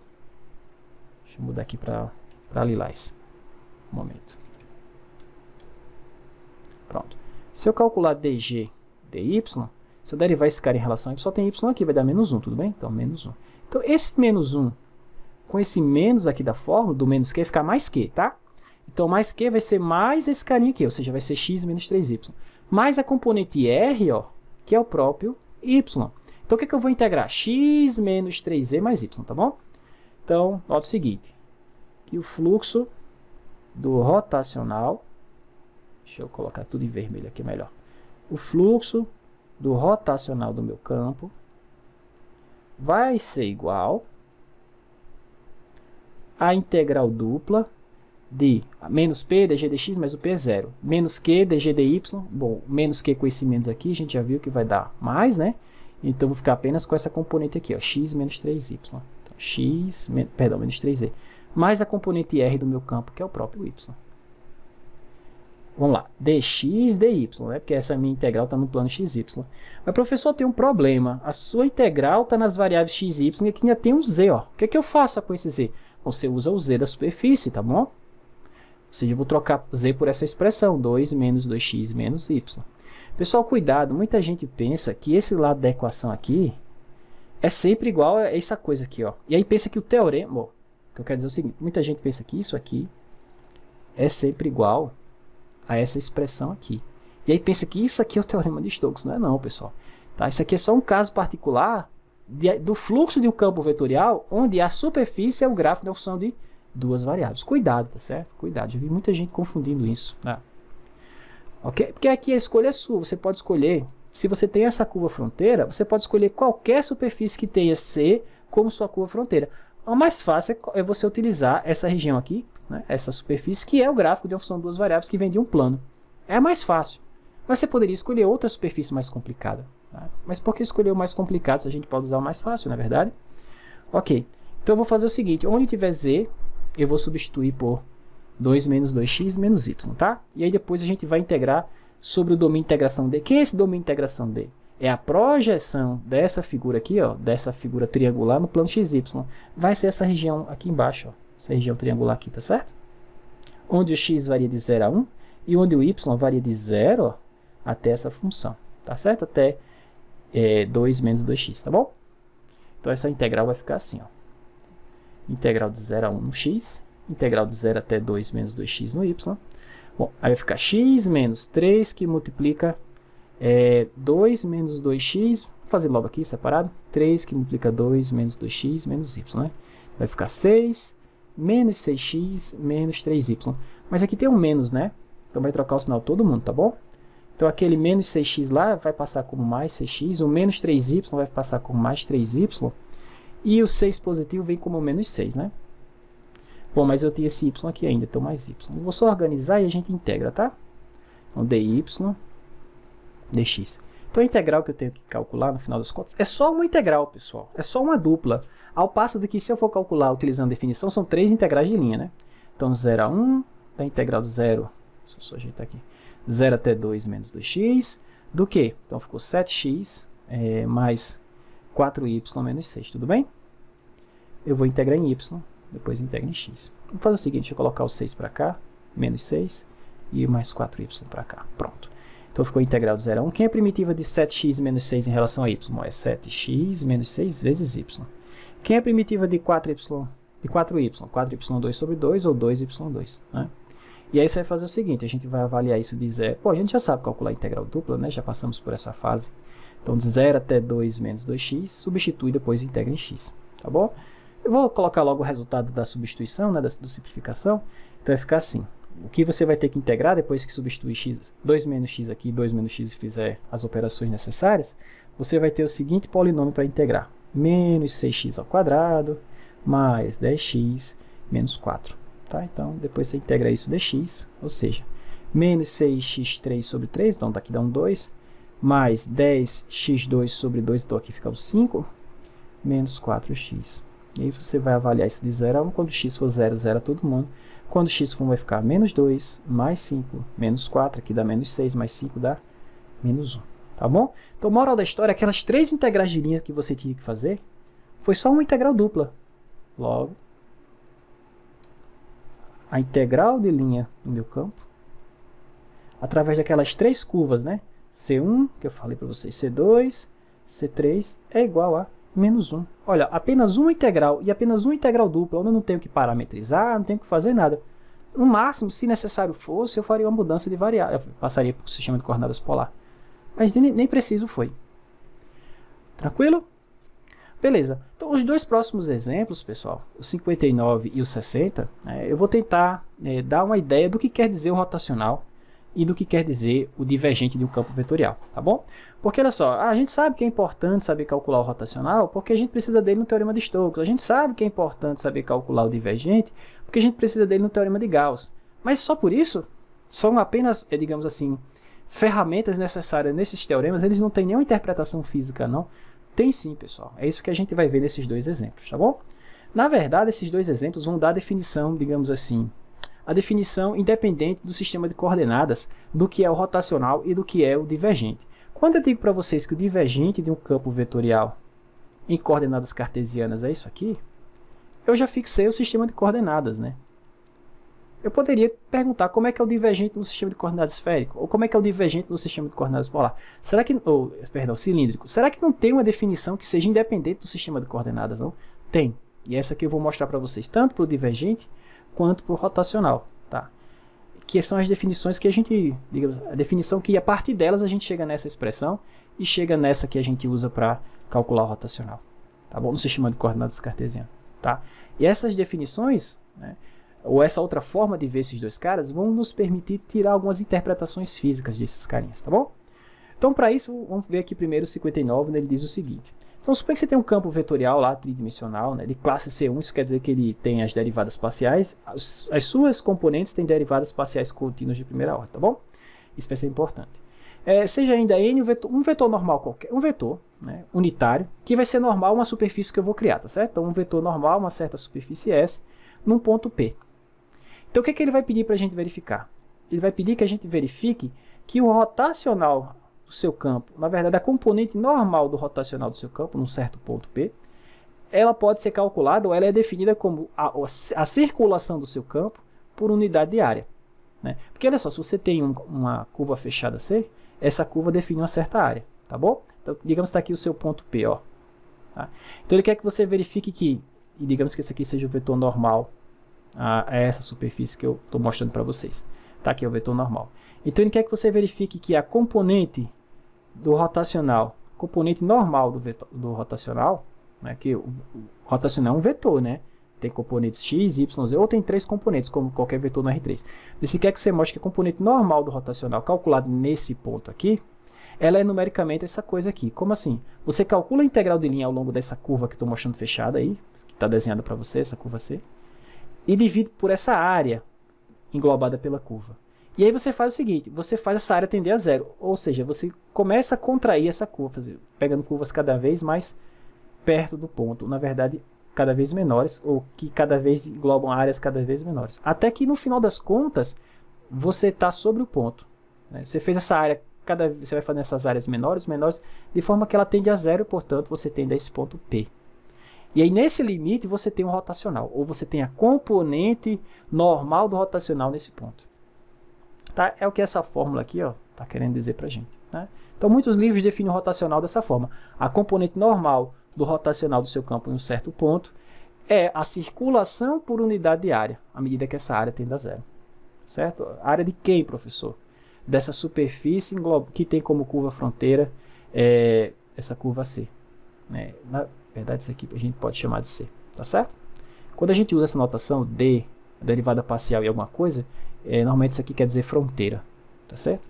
deixa eu mudar aqui para lilás. Um momento. Pronto. Se eu calcular dg dy, se eu derivar esse cara em relação a y, só tem y aqui, vai dar menos 1, tudo bem? Então, menos 1. Então, esse menos 1, com esse menos aqui da fórmula, do menos q, vai ficar mais q, tá? Então, mais q vai ser mais esse carinha aqui, ou seja, vai ser x menos 3y. Mais a componente r, ó, que é o próprio y. Então, o que eu vou integrar? X menos 3z mais y, tá bom? Então, nota o seguinte, que o fluxo do rotacional, deixa eu colocar tudo em vermelho aqui melhor. O fluxo do rotacional do meu campo vai ser igual a integral dupla de menos p dg dx, mas o p é zero. Menos q dg dy, bom, menos q com esse menos aqui, a gente já viu que vai dar mais, né? Então, vou ficar apenas com essa componente aqui, ó, x menos 3y. Então, menos 3z. Mais a componente r do meu campo, que é o próprio y. Vamos lá, dx dy, né? Porque essa minha integral está no plano xy. Mas, professor, tem um problema. A sua integral está nas variáveis x e y e aqui ainda tem um z, ó. O que eu faço com esse z? Você usa o z da superfície, tá bom? Ou seja, eu vou trocar z por essa expressão, 2 menos 2x menos y. Pessoal, cuidado, muita gente pensa que esse lado da equação aqui é sempre igual a essa coisa aqui, ó. E aí pensa que o teorema, ó, que eu quero dizer o seguinte, muita gente pensa que isso aqui é sempre igual a essa expressão aqui. E aí pensa que isso aqui é o teorema de Stokes. Não é não, pessoal. Tá? Isso aqui é só um caso particular do fluxo de um campo vetorial, onde a superfície é o gráfico da função de duas variáveis. Cuidado, tá certo? Cuidado, já vi muita gente confundindo isso. Tá? Ok? Porque aqui a escolha é sua, você pode escolher, se você tem essa curva fronteira, você pode escolher qualquer superfície que tenha C como sua curva fronteira. O mais fácil é você utilizar essa região aqui, né, essa superfície, que é o gráfico de uma função de duas variáveis que vem de um plano. É mais fácil. Mas você poderia escolher outra superfície mais complicada. Tá? Mas por que escolher o mais complicado se a gente pode usar o mais fácil, não é verdade? Ok, então eu vou fazer o seguinte, onde tiver Z, eu vou substituir por 2 menos 2x menos y, tá? E aí depois a gente vai integrar sobre o domínio de integração D. Quem é esse domínio de integração D? É a projeção dessa figura aqui, ó, dessa figura triangular no plano XY. Vai ser essa região aqui embaixo, ó, essa região triangular aqui, tá certo? Onde o x varia de 0 a 1 e onde o y varia de 0 ó, até essa função, tá certo? Até 2 menos 2x, tá bom? Então essa integral vai ficar assim, ó. Integral de 0 a 1 no x, integral de 0 até 2 menos 2x no y. Bom, aí vai ficar x menos 3 que multiplica 2 menos 2x, vou fazer logo aqui separado, 3 que multiplica 2 menos 2x menos y, né? Vai ficar 6 menos 6x menos 3y. Mas aqui tem um menos, né? Então vai trocar o sinal todo mundo, tá bom? Então aquele menos 6x lá vai passar como mais 6x, o menos 3y vai passar como mais 3y, e o 6 positivo vem como menos 6, né? Bom, mas eu tenho esse y aqui ainda, então mais y. Eu vou só organizar e a gente integra, tá? Então dy dx. Então a integral que eu tenho que calcular no final das contas é só uma integral, pessoal. É só uma dupla. Ao passo de que se eu for calcular utilizando a definição, são 3 integrais de linha, né? Então 0 a 1, da integral de 0, deixa eu só ajeitar aqui, 0 até 2 menos 2x, do que? Então ficou 7x mais 4y menos 6, tudo bem? Eu vou integrar em y, depois integro em x. Vou fazer o seguinte, deixa eu colocar o 6 para cá, menos 6, e mais 4y para cá, pronto. Então ficou a integral de 0 a 1. Quem é a primitiva de 7x menos 6 em relação a y? É 7x menos 6 vezes y. Quem é a primitiva de 4y? De 4y? 4y2 sobre 2 ou 2y2. Né? E aí você vai fazer o seguinte, a gente vai avaliar isso de 0. Pô, a gente já sabe calcular a integral dupla, né? Já passamos por essa fase. Então de 0 até 2 menos 2x, substitui e depois integra em x. Tá bom? Eu vou colocar logo o resultado da substituição, né? Da simplificação. Então vai ficar assim. O que você vai ter que integrar depois que substituir x, 2 menos x aqui, 2 menos x e fizer as operações necessárias, você vai ter o seguinte polinômio para integrar. Menos 6x ao quadrado, mais 10x, menos 4. Tá? Então, depois você integra isso dx, ou seja, menos 6x3 sobre 3, então daqui dá um 2, mais 10x2 sobre 2, então aqui fica o 5, menos 4x. E aí você vai avaliar isso de 0 a 1, quando x for 0, 0 a todo mundo. Quando x for 1 vai ficar menos 2, mais 5, menos 4, aqui dá menos 6, mais 5 dá menos 1. Tá bom? Então, moral da história, aquelas 3 integrais de linha que você tinha que fazer, foi só uma integral dupla. Logo, a integral de linha do meu campo, através daquelas 3 curvas, né? C1, que eu falei para vocês, C2, C3, é igual a menos 1. Olha, apenas uma integral e apenas uma integral dupla, onde eu não tenho que parametrizar, não tenho que fazer nada. No máximo, se necessário fosse, eu faria uma mudança de variável, passaria para o sistema de coordenadas polar. Mas nem preciso foi. Tranquilo? Beleza. Então, os dois próximos exemplos, pessoal, o 59 e o 60, eu vou tentar dar uma ideia do que quer dizer o rotacional e do que quer dizer o divergente de um campo vetorial, tá bom? Porque, olha só, a gente sabe que é importante saber calcular o rotacional porque a gente precisa dele no Teorema de Stokes. A gente sabe que é importante saber calcular o divergente porque a gente precisa dele no Teorema de Gauss. Mas só por isso, são apenas, digamos assim, ferramentas necessárias nesses teoremas, eles não têm nenhuma interpretação física, não. Tem sim, pessoal. É isso que a gente vai ver nesses dois exemplos, tá bom? Na verdade, esses dois exemplos vão dar a definição, digamos assim, a definição independente do sistema de coordenadas do que é o rotacional e do que é o divergente. Quando eu digo para vocês que o divergente de um campo vetorial em coordenadas cartesianas é isso aqui, eu já fixei o sistema de coordenadas, né? Eu poderia perguntar como é que é o divergente no sistema de coordenadas esférico, ou como é que é o divergente no sistema de coordenadas polar. Será que, perdão, cilíndrico. Será que não tem uma definição que seja independente do sistema de coordenadas, não? Tem. E essa aqui eu vou mostrar para vocês, tanto para o divergente quanto para o rotacional, tá? Que são as definições que a gente, digamos, a definição que a partir delas a gente chega nessa expressão e chega nessa que a gente usa para calcular o rotacional, tá bom? No sistema de coordenadas cartesiano, tá? E essas definições, né, ou essa outra forma de ver esses dois caras, vão nos permitir tirar algumas interpretações físicas desses carinhas, tá bom? Então, para isso, vamos ver aqui primeiro o 59, né, ele diz o seguinte. Então, suponha que você tem um campo vetorial lá, tridimensional, né, de classe C1, isso quer dizer que ele tem as derivadas parciais, as suas componentes têm derivadas parciais contínuas de primeira ordem, tá bom? Isso vai ser importante. Seja ainda N um vetor normal qualquer, um vetor, né, unitário, que vai ser normal uma superfície que eu vou criar, tá certo? Então, um vetor normal, uma certa superfície S, num ponto P. Então, o que ele vai pedir para a gente verificar? Ele vai pedir que a gente verifique que o rotacional do seu campo, na verdade, a componente normal do rotacional do seu campo, num certo ponto P, ela pode ser calculada, ou ela é definida como a circulação do seu campo por unidade de área, né? Porque, olha só, se você tem uma curva fechada C, essa curva define uma certa área, tá bom? Então, digamos que está aqui o seu ponto P, ó. Tá? Então, ele quer que você verifique que, e digamos que esse aqui seja o vetor normal a essa superfície que eu estou mostrando para vocês. Tá aqui o vetor normal. Então, ele quer que você verifique que a componente do rotacional, componente normal do rotacional, né, que o rotacional é um vetor, né? Tem componentes x, y, z, ou tem 3 componentes, como qualquer vetor no R3. Ele quer que você mostre que a componente normal do rotacional, calculada nesse ponto aqui, ela é numericamente essa coisa aqui. Como assim? Você calcula a integral de linha ao longo dessa curva que eu estou mostrando fechada aí, que está desenhada para você, essa curva C, e divide por essa área englobada pela curva. E aí você faz o seguinte, você faz essa área tender a zero, ou seja, você começa a contrair essa curva, pegando curvas cada vez mais perto do ponto, na verdade, cada vez menores, ou que cada vez englobam áreas cada vez menores. Até que no final das contas, você está sobre o ponto, né? Você fez essa área, você vai fazendo essas áreas menores, de forma que ela tende a zero, portanto, você tende a esse ponto P. E aí, nesse limite, você tem um rotacional, ou você tem a componente normal do rotacional nesse ponto. Tá? É o que essa fórmula aqui está querendo dizer para a gente, né? Então, muitos livros definem o rotacional dessa forma. A componente normal do rotacional do seu campo em um certo ponto é a circulação por unidade de área, à medida que essa área tende a zero. Certo? A área de quem, professor? Dessa superfície que tem como curva fronteira essa curva C. Né? Na verdade, isso aqui a gente pode chamar de C. Tá certo? Quando a gente usa essa notação D, derivada parcial e alguma coisa, normalmente isso aqui quer dizer fronteira. Tá certo?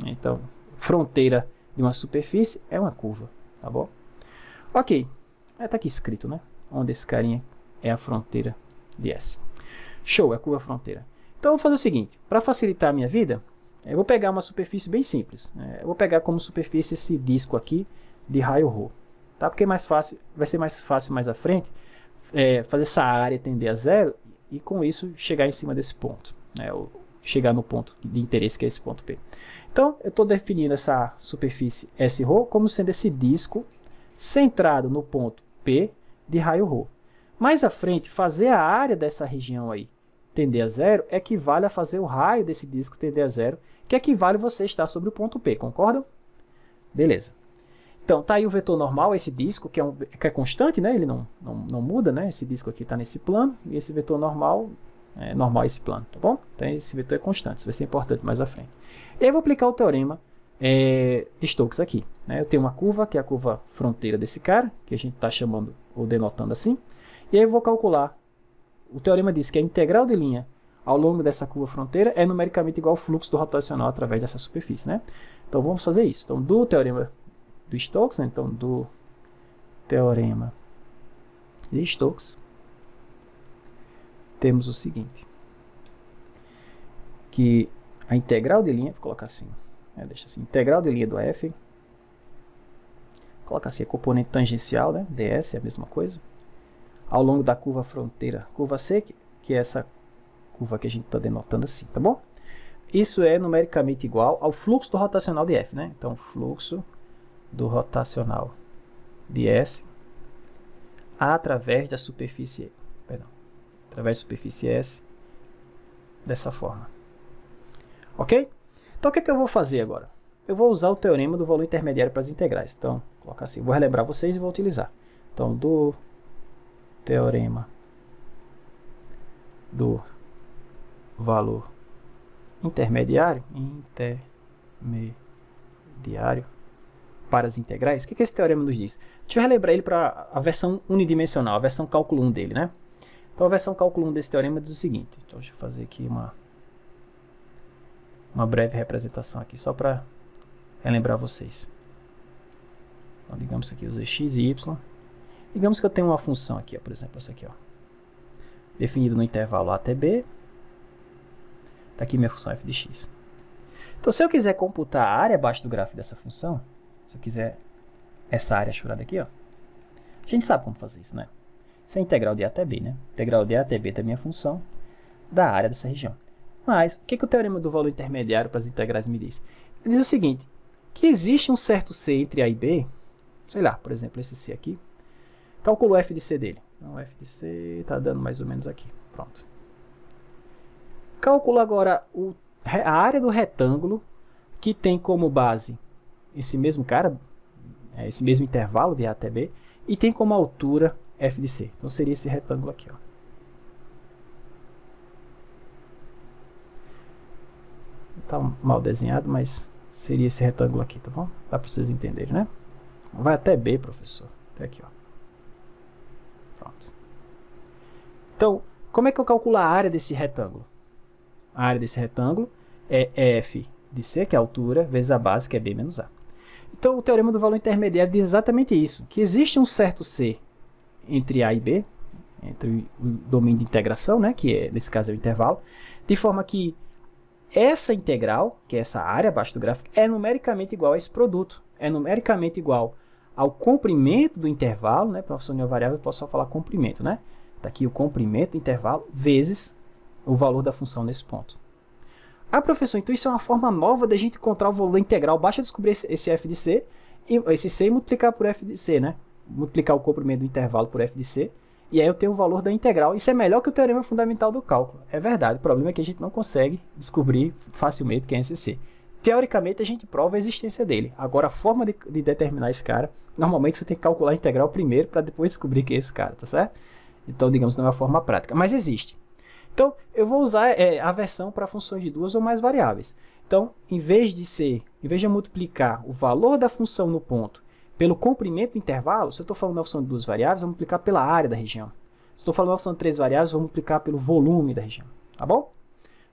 Então, fronteira de uma superfície é uma curva. Tá bom? Ok. Está aqui escrito, né? Onde esse carinha é a fronteira de S. Show, é a curva fronteira. Então, eu vou fazer o seguinte. Para facilitar a minha vida, eu vou pegar uma superfície bem simples. Eu vou pegar como superfície esse disco aqui de raio ρ. Tá? Porque vai ser mais fácil mais à frente fazer essa área tender a zero e com isso chegar em cima desse ponto, né? Ou chegar no ponto de interesse que é esse ponto P. Então eu estou definindo essa superfície S ρ como sendo esse disco centrado no ponto P de raio ρ. Mais à frente, fazer a área dessa região aí tender a zero equivale a fazer o raio desse disco tender a zero, que equivale a você estar sobre o ponto P, concordam? Beleza. Então, tá aí o vetor normal, esse disco, que é constante, né? Ele não muda, né? Esse disco aqui está nesse plano, e esse vetor normal é normal esse plano, tá bom? Então, esse vetor é constante, isso vai ser importante mais à frente. E aí eu vou aplicar o teorema de Stokes aqui, né? Eu tenho uma curva, que é a curva fronteira desse cara, que a gente está chamando ou denotando assim, e aí eu vou calcular. O teorema diz que a integral de linha ao longo dessa curva fronteira é numericamente igual ao fluxo do rotacional através dessa superfície, né? Então, vamos fazer isso. Então, do teorema do Stokes, né? Então, do teorema de Stokes, temos o seguinte, que a integral de linha, vou colocar assim, deixa assim, integral de linha do F, coloca assim, a componente tangencial, né? ds é a mesma coisa, ao longo da curva fronteira, curva C, que é essa curva que a gente está denotando assim, tá bom? Isso é numericamente igual ao fluxo do rotacional de F, né? Então, fluxo do rotacional de S através da superfície, através da superfície S dessa forma. Ok? Então o que é que eu vou fazer agora? Eu vou usar o teorema do valor intermediário para as integrais. Então, vou colocar assim, vou relembrar vocês e vou utilizar. Então, do teorema do valor intermediário para as integrais, o que esse teorema nos diz? Deixa eu relembrar ele para a versão unidimensional, a versão cálculo 1 dele, né? Então, a versão cálculo 1 desse teorema diz o seguinte. Então, deixa eu fazer aqui uma breve representação aqui, só para relembrar vocês. Então, digamos aqui, usei x e y. Digamos que eu tenho uma função aqui, ó, por exemplo, essa aqui, ó, definida no intervalo a até b. Está aqui minha função f de x. Então, se eu quiser computar a área abaixo do gráfico dessa função, se eu quiser essa área achurada aqui, ó, a gente sabe como fazer isso, né? Isso é integral de a até b, né? Integral de a até b é a minha função da área dessa região. Mas, o que o teorema do valor intermediário para as integrais me diz? Ele diz o seguinte, que existe um certo c entre a e b, sei lá, por exemplo, esse c aqui, calculo o f de c dele. Então, f de c está dando mais ou menos aqui, pronto. Calculo agora a área do retângulo, que tem como base esse mesmo cara, esse mesmo intervalo de a até b, e tem como altura f de c. Então, seria esse retângulo aqui, ó. Tá mal desenhado, mas seria esse retângulo aqui, tá bom? Dá para vocês entenderem, né? Vai até B, professor. Até aqui, ó. Pronto. Então, como é que eu calculo a área desse retângulo? A área desse retângulo é f de c, que é a altura, vezes a base, que é b menos a. Então, o teorema do valor intermediário diz exatamente isso, que existe um certo c entre a e b, entre o domínio de integração, né, que é, nesse caso é o intervalo, de forma que essa integral, que é essa área abaixo do gráfico, é numericamente igual a esse produto. É numericamente igual ao comprimento do intervalo, né? Para uma função de uma variável, eu posso só falar comprimento, né? Está aqui o comprimento do intervalo vezes o valor da função nesse ponto. Ah, professor, então isso é uma forma nova da gente encontrar o valor integral. Basta descobrir esse f de c, esse c e multiplicar por f de c, né? Multiplicar o comprimento do intervalo por f de c. E aí eu tenho o valor da integral. Isso é melhor que o teorema fundamental do cálculo. É verdade. O problema é que a gente não consegue descobrir facilmente quem é esse c. Teoricamente, a gente prova a existência dele. Agora, a forma de determinar esse cara, normalmente você tem que calcular a integral primeiro para depois descobrir quem é esse cara, tá certo? Então, digamos, não é uma forma prática. Mas existe. Então, eu vou usar a versão para funções de duas ou mais variáveis. Então, em vez de eu multiplicar o valor da função no ponto pelo comprimento do intervalo, se eu estou falando da função de duas variáveis, eu vou multiplicar pela área da região. Se estou falando da função de três variáveis, eu vou multiplicar pelo volume da região. Tá bom?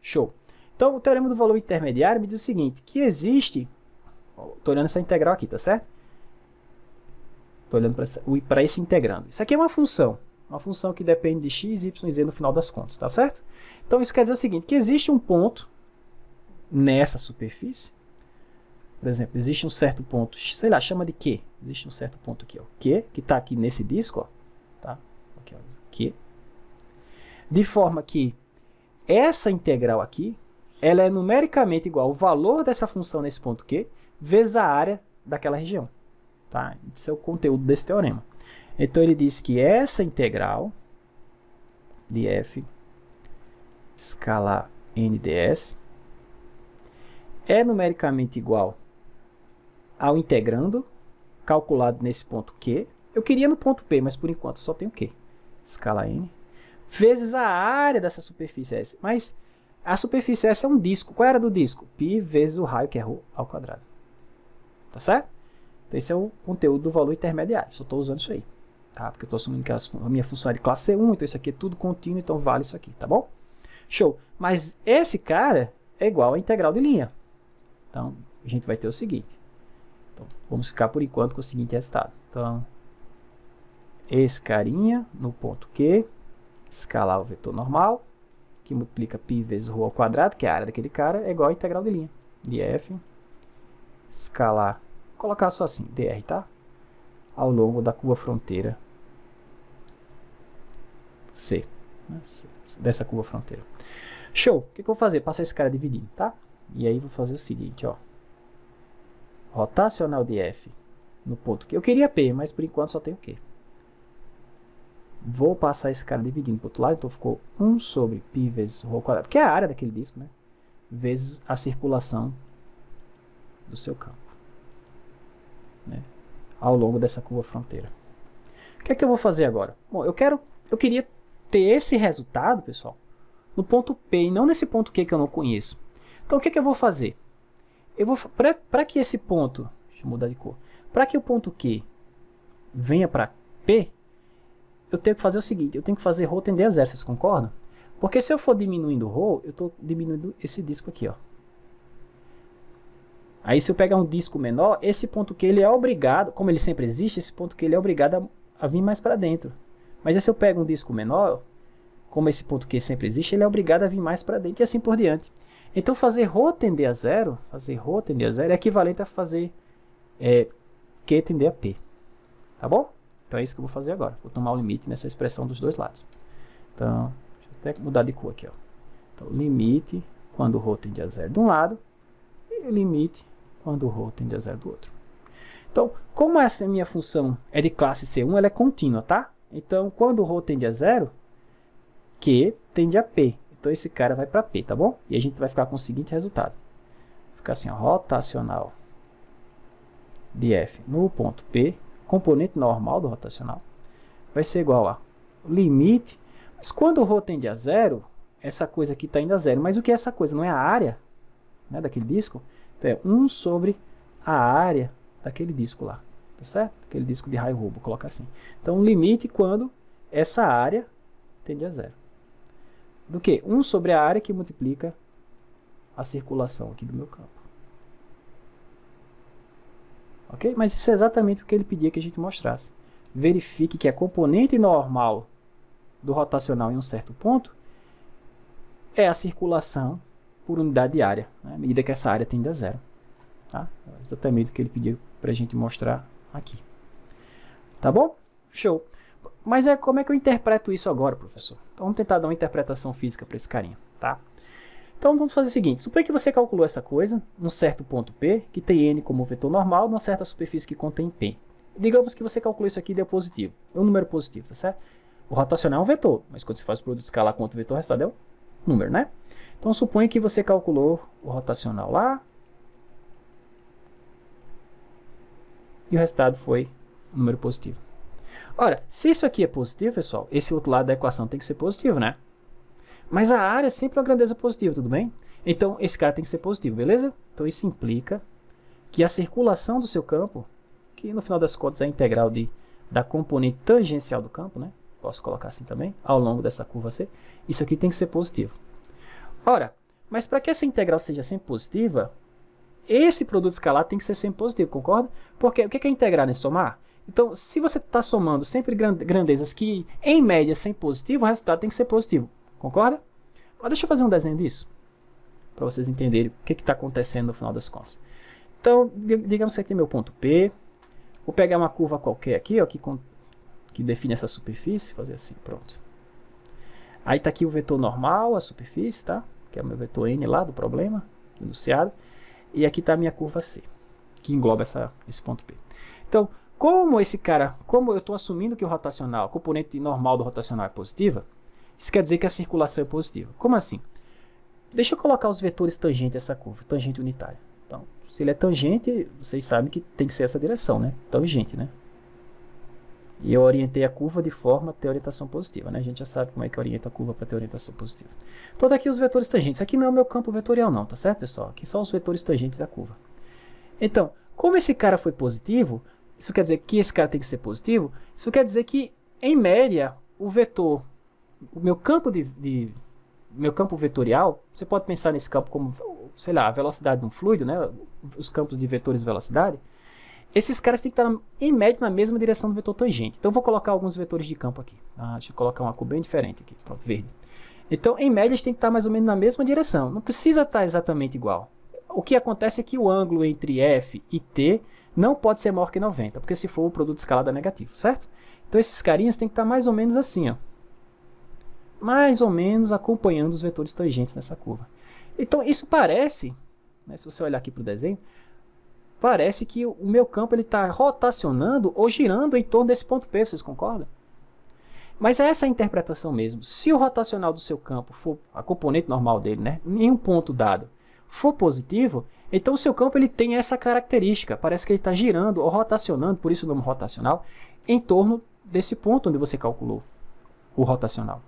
Show. Então, o teorema do valor intermediário me diz o seguinte, que existe... Estou olhando essa integral aqui, tá certo? Estou olhando para esse integrando. Isso aqui é uma função que depende de x, y e z no final das contas, tá certo? Então, isso quer dizer o seguinte, que existe um ponto nessa superfície. Por exemplo, existe um certo ponto, sei lá, chama de Q. Existe um certo ponto aqui, ó, Q, que está aqui nesse disco, ó, tá? Aqui, ó, Q. De forma que essa integral aqui, ela é numericamente igual ao valor dessa função nesse ponto Q, vezes a área daquela região. Tá? Esse é o conteúdo desse teorema. Então, ele diz que essa integral de f escalar n ds é numericamente igual ao integrando calculado nesse ponto Q. Eu queria no ponto P, mas por enquanto só tenho Q. Escala n vezes a área dessa superfície S. Mas a superfície S é um disco. Qual era do disco? Π vezes o raio, que é ρ ao quadrado. Tá certo? Então, esse é o conteúdo do valor intermediário. Só estou usando isso aí. Tá? Porque eu estou assumindo que a minha função é de classe C1, então isso aqui é tudo contínuo, então vale isso aqui, tá bom? Show. Mas esse cara é igual à integral de linha. Então, a gente vai ter o seguinte. Então, vamos ficar por enquanto com o seguinte resultado. Então, esse carinha no ponto Q, escalar o vetor normal, que multiplica π vezes ρ ao quadrado, que é a área daquele cara, é igual à integral de linha. De f, escalar, vou colocar só assim, dr, tá? Ao longo da curva fronteira C, né? Dessa curva fronteira. Show! O que eu vou fazer? Passar esse cara dividindo, tá? E aí vou fazer o seguinte, ó. Rotacional de f no ponto Q. Eu queria P, mas por enquanto só tenho Q. Vou passar esse cara dividindo para o outro lado, então ficou 1 sobre π vezes ρ quadrado, que é a área daquele disco, né? Vezes a circulação do seu campo, né? Ao longo dessa curva fronteira. O que é que eu vou fazer agora? Bom, eu queria ter esse resultado, pessoal, no ponto P e não nesse ponto Q que eu não conheço. Então o que é que eu vou fazer? Para que esse ponto, deixa eu mudar de cor, para que o ponto Q venha para P, eu tenho que fazer o seguinte, eu tenho que fazer ρ tender a zero, vocês concordam? Porque se eu for diminuindo ρ, eu estou diminuindo esse disco aqui, ó. Aí se eu pegar um disco menor, esse ponto Q ele é obrigado, como ele sempre existe, esse ponto Q ele é obrigado a vir mais para dentro. Mas se eu pego um disco menor, como esse ponto Q sempre existe, ele é obrigado a vir mais para dentro e assim por diante. Então fazer ρ tender a zero, é equivalente a fazer Q tender a P. Tá bom? Então é isso que eu vou fazer agora. Vou tomar o limite nessa expressão dos dois lados. Então, deixa eu até mudar de cor aqui, ó. Então, limite quando ρ tende a zero de um lado e o limite quando ρ tende a zero do outro. Então, como essa minha função é de classe C1, ela é contínua, tá? Então, quando ρ tende a zero, Q tende a P. Então, esse cara vai para P, tá bom? E a gente vai ficar com o seguinte resultado. Vai ficar assim, ó, rotacional de F no ponto P, componente normal do rotacional, vai ser igual a limite. Mas quando ρ tende a zero, essa coisa aqui está indo a zero. Mas o que é essa coisa? Não é a área, né, daquele disco? Então, é 1 sobre a área daquele disco lá. Tá certo? Aquele disco de raio Hubble, vou colocar assim. Então, limite quando essa área tende a zero. Do que? 1 sobre a área que multiplica a circulação aqui do meu campo. Ok? Mas isso é exatamente o que ele pedia que a gente mostrasse. Verifique que a componente normal do rotacional em um certo ponto é a circulação por unidade de área, né, à medida que essa área tende a zero. Tá? É exatamente o que ele pediu para a gente mostrar aqui. Tá bom? Show! Mas como é que eu interpreto isso agora, professor? Então vamos tentar dar uma interpretação física para esse carinha. Tá? Então vamos fazer o seguinte, suponha que você calculou essa coisa, num certo ponto P, que tem N como vetor normal, numa certa superfície que contém P. Digamos que você calculou isso aqui e deu positivo, é um número positivo, tá certo? O rotacional é um vetor, mas quando você faz o produto escalar com outro vetor, o resultado é um número, né? Então suponha que você calculou o rotacional lá, e o resultado foi um número positivo. Ora, se isso aqui é positivo, pessoal, esse outro lado da equação tem que ser positivo, né? Mas a área é sempre uma grandeza positiva, tudo bem? Então, esse cara tem que ser positivo, beleza? Então, isso implica que a circulação do seu campo, que no final das contas é a integral da componente tangencial do campo, né? Posso colocar assim também, ao longo dessa curva C, isso aqui tem que ser positivo. Ora, mas para que essa integral seja sempre positiva, esse produto escalar tem que ser sempre positivo, concorda? Porque o que é integrar, né? Somar? Então, se você está somando sempre grandezas que, em média, são positivas, o resultado tem que ser positivo. Concorda? Agora deixa eu fazer um desenho disso, para vocês entenderem o que está acontecendo no final das contas. Então, digamos que aqui é meu ponto P. Vou pegar uma curva qualquer aqui, ó, que define essa superfície, fazer assim, pronto. Aí está aqui o vetor normal, a superfície, tá? Que é o meu vetor N lá do problema, enunciado. E aqui está a minha curva C, que engloba esse ponto P. Então, como eu estou assumindo que o rotacional, a componente normal do rotacional é positiva, isso quer dizer que a circulação é positiva. Como assim? Deixa eu colocar os vetores tangentes a essa curva, tangente unitária. Então, se ele é tangente, vocês sabem que tem que ser essa direção, né? Tangente, né? E eu orientei a curva de forma a ter orientação positiva, né? A gente já sabe como é que orienta a curva para ter orientação positiva. Então, daqui os vetores tangentes. Aqui não é o meu campo vetorial não, tá certo, pessoal? Aqui são os vetores tangentes da curva. Então, como esse cara foi positivo, isso quer dizer que esse cara tem que ser positivo, isso quer dizer que, em média, o meu campo vetorial, você pode pensar nesse campo como, sei lá, a velocidade de um fluido, né? Os campos de vetores de velocidade. Esses caras têm que estar, em média, na mesma direção do vetor tangente. Então, eu vou colocar alguns vetores de campo aqui. Deixa eu colocar uma cor bem diferente aqui. Pronto, verde. Então, em média, eles têm que estar mais ou menos na mesma direção. Não precisa estar exatamente igual. O que acontece é que o ângulo entre F e T não pode ser maior que 90, porque se for, o produto escalado é negativo, certo? Então, esses carinhas têm que estar mais ou menos assim, ó. Mais ou menos acompanhando os vetores tangentes nessa curva. Então, isso parece, né, se você olhar aqui para o desenho, parece que o meu campo está rotacionando ou girando em torno desse ponto P, vocês concordam? Mas é essa a interpretação mesmo. Se o rotacional do seu campo for a componente normal dele, né, em um ponto dado, for positivo, então o seu campo ele tem essa característica. Parece que ele está girando ou rotacionando, por isso o nome rotacional, em torno desse ponto onde você calculou o rotacional.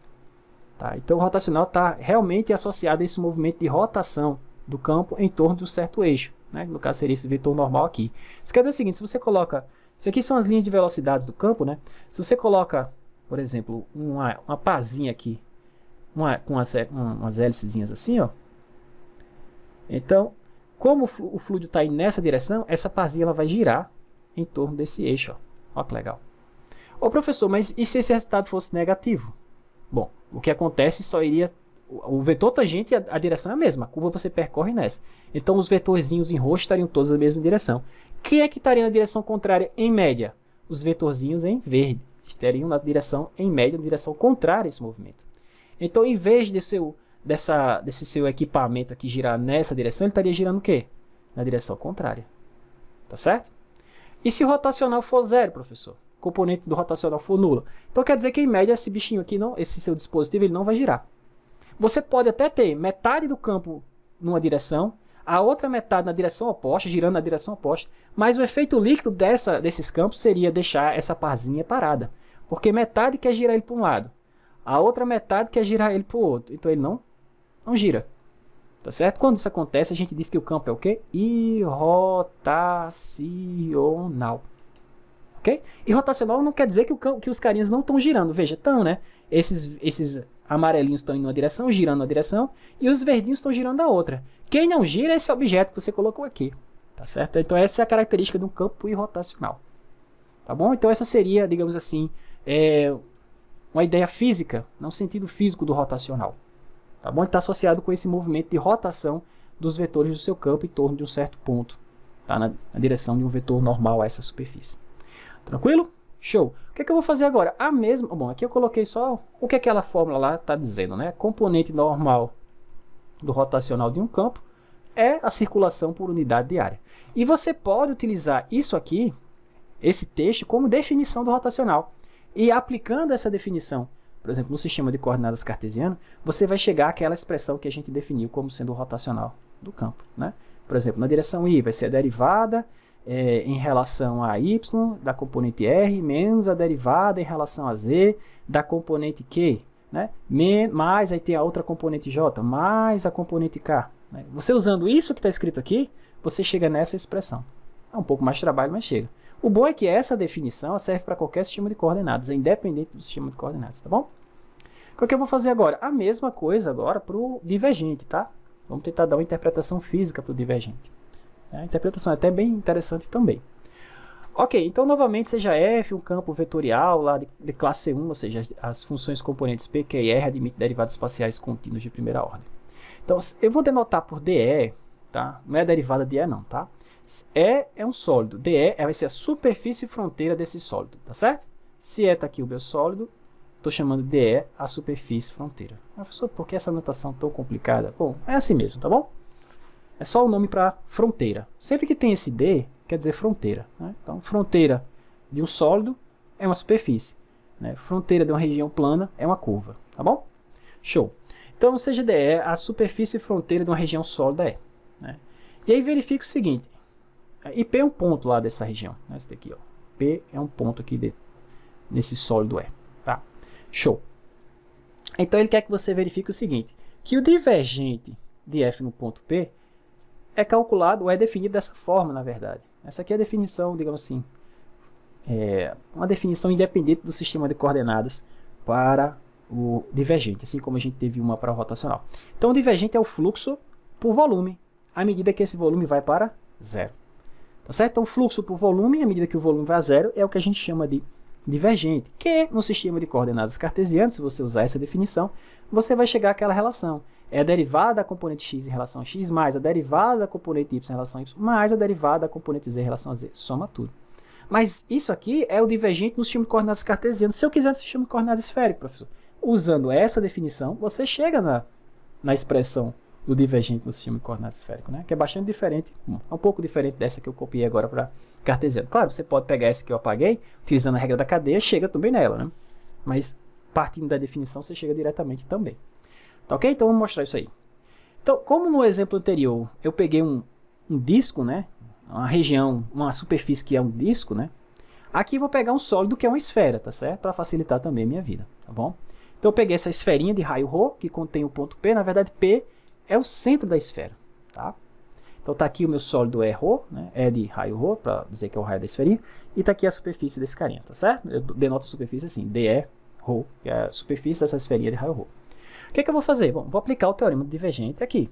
Tá? Então o rotacional está realmente associado a esse movimento de rotação do campo em torno de um certo eixo. Né? No caso seria esse vetor normal aqui. Isso quer dizer o seguinte, se você coloca... Isso aqui são as linhas de velocidades do campo, né? Se você coloca, por exemplo, uma pazinha aqui, com umas hélicezinhas assim, ó. Então, como o fluido está indo nessa direção, essa pazinha ela vai girar em torno desse eixo. Ó que legal. Ô professor, mas e se esse resultado fosse negativo? Bom, o que acontece só iria... O vetor tangente, a direção é a mesma. A curva você percorre nessa. Então, os vetorzinhos em roxo estariam todos na mesma direção. Quem é que estaria na direção contrária em média? Os vetorzinhos em verde. Estariam na direção, em média, na direção contrária a esse movimento. Então, em vez desse seu equipamento aqui girar nessa direção, ele estaria girando o quê? Na direção contrária. Tá certo? E se o rotacional for zero, professor? O componente do rotacional for nulo. Então, quer dizer que, em média, esse bichinho aqui, esse seu dispositivo, ele não vai girar. Você pode até ter metade do campo numa direção, a outra metade na direção oposta, girando na direção oposta, mas o efeito líquido desses campos seria deixar essa parzinha parada. Porque metade quer girar ele para um lado, a outra metade quer girar ele para o outro. Então ele não gira. Tá certo? Quando isso acontece, a gente diz que o campo é o quê? Irrotacional. Ok? Irrotacional não quer dizer que os carinhas não estão girando. Veja, estão, né? Esses amarelinhos estão indo uma direção, girando uma direção, e os verdinhos estão girando da outra. Quem não gira é esse objeto que você colocou aqui. Tá certo? Então essa é a característica de um campo irrotacional. Tá bom? Então essa seria, digamos assim, uma ideia física, no sentido físico do rotacional. Tá bom? Ele está associado com esse movimento de rotação dos vetores do seu campo em torno de um certo ponto. Tá? Na direção de um vetor normal a essa superfície. Tranquilo? Show. O que é que eu vou fazer agora? A mesma... Bom, aqui eu coloquei só o que aquela fórmula lá está dizendo, né? Componente normal do rotacional de um campo é a circulação por unidade de área. E você pode utilizar isso aqui, esse texto, como definição do rotacional. E aplicando essa definição, por exemplo, no sistema de coordenadas cartesiano, você vai chegar àquela expressão que a gente definiu como sendo o rotacional do campo, né? Por exemplo, na direção I vai ser a derivada em relação a y da componente r menos a derivada em relação a z da componente q, né? Mais aí tem a outra componente j mais a componente k, né? Você usando isso que está escrito aqui, você chega nessa expressão. É um pouco mais de trabalho, mas chega. O bom é que essa definição serve para qualquer sistema de coordenadas, é independente do sistema de coordenadas, tá bom? O que eu vou fazer agora? A mesma coisa agora para o divergente, tá? Vamos tentar dar uma interpretação física para o divergente. A interpretação é até bem interessante também. Ok, então novamente seja f um campo vetorial lá de classe 1, ou seja, as funções componentes p, q e r admitem derivadas espaciais contínuas de primeira ordem. Então eu vou denotar por dE, tá? Não é a derivada de E não, tá? E é um sólido, dE vai ser a superfície fronteira desse sólido, tá certo? Se E está aqui o meu sólido, estou chamando de dE a superfície fronteira. Professor, por que essa notação tão complicada? Bom, é assim mesmo, tá bom? É só o nome para fronteira. Sempre que tem esse D, quer dizer fronteira, né? Então, fronteira de um sólido é uma superfície, né? Fronteira de uma região plana é uma curva, tá bom? Show. Então, seja dE, a superfície fronteira de uma região sólida é, né? E aí verifica o seguinte, e P é um ponto lá dessa região, né? Esse daqui, ó. P é um ponto aqui nesse sólido E, tá? Show. Então, ele quer que você verifique o seguinte, que o divergente de F no ponto P é calculado, ou é definido dessa forma, na verdade. Essa aqui é a definição, digamos assim, uma definição independente do sistema de coordenadas para o divergente, assim como a gente teve uma para o rotacional. Então, o divergente é o fluxo por volume, à medida que esse volume vai para zero. Tá certo? Então, o fluxo por volume, à medida que o volume vai a zero, é o que a gente chama de divergente, que no sistema de coordenadas cartesianas, se você usar essa definição, você vai chegar àquela relação. É a derivada da componente x em relação a x, mais a derivada da componente y em relação a y, mais a derivada da componente z em relação a z. Soma tudo. Mas isso aqui é o divergente no sistema de coordenadas cartesiano. Se eu quiser no sistema de coordenadas esférico, professor, usando essa definição, você chega na expressão do divergente no sistema de coordenadas esférico, né? Que é bastante diferente, é um pouco diferente dessa que eu copiei agora para cartesiano. Claro, você pode pegar essa que eu apaguei, utilizando a regra da cadeia, chega também nela, né? Mas partindo da definição, você chega diretamente também. Tá ok? Então, vamos mostrar isso aí. Então, como no exemplo anterior, eu peguei um disco, né? Uma região, uma superfície que é um disco, né? Aqui eu vou pegar um sólido que é uma esfera, tá certo? Para facilitar também a minha vida, tá bom? Então, eu peguei essa esferinha de raio Rho, que contém o ponto P. Na verdade, P é o centro da esfera, tá? Então, tá aqui o meu sólido é Rho, né? É de raio Rho, para dizer que é o raio da esferinha. E tá aqui a superfície desse carinha, tá certo? Eu denoto a superfície assim, DE Rho, que é a superfície dessa esferinha de raio Rho. O que eu vou fazer? Bom, vou aplicar o teorema do divergente aqui.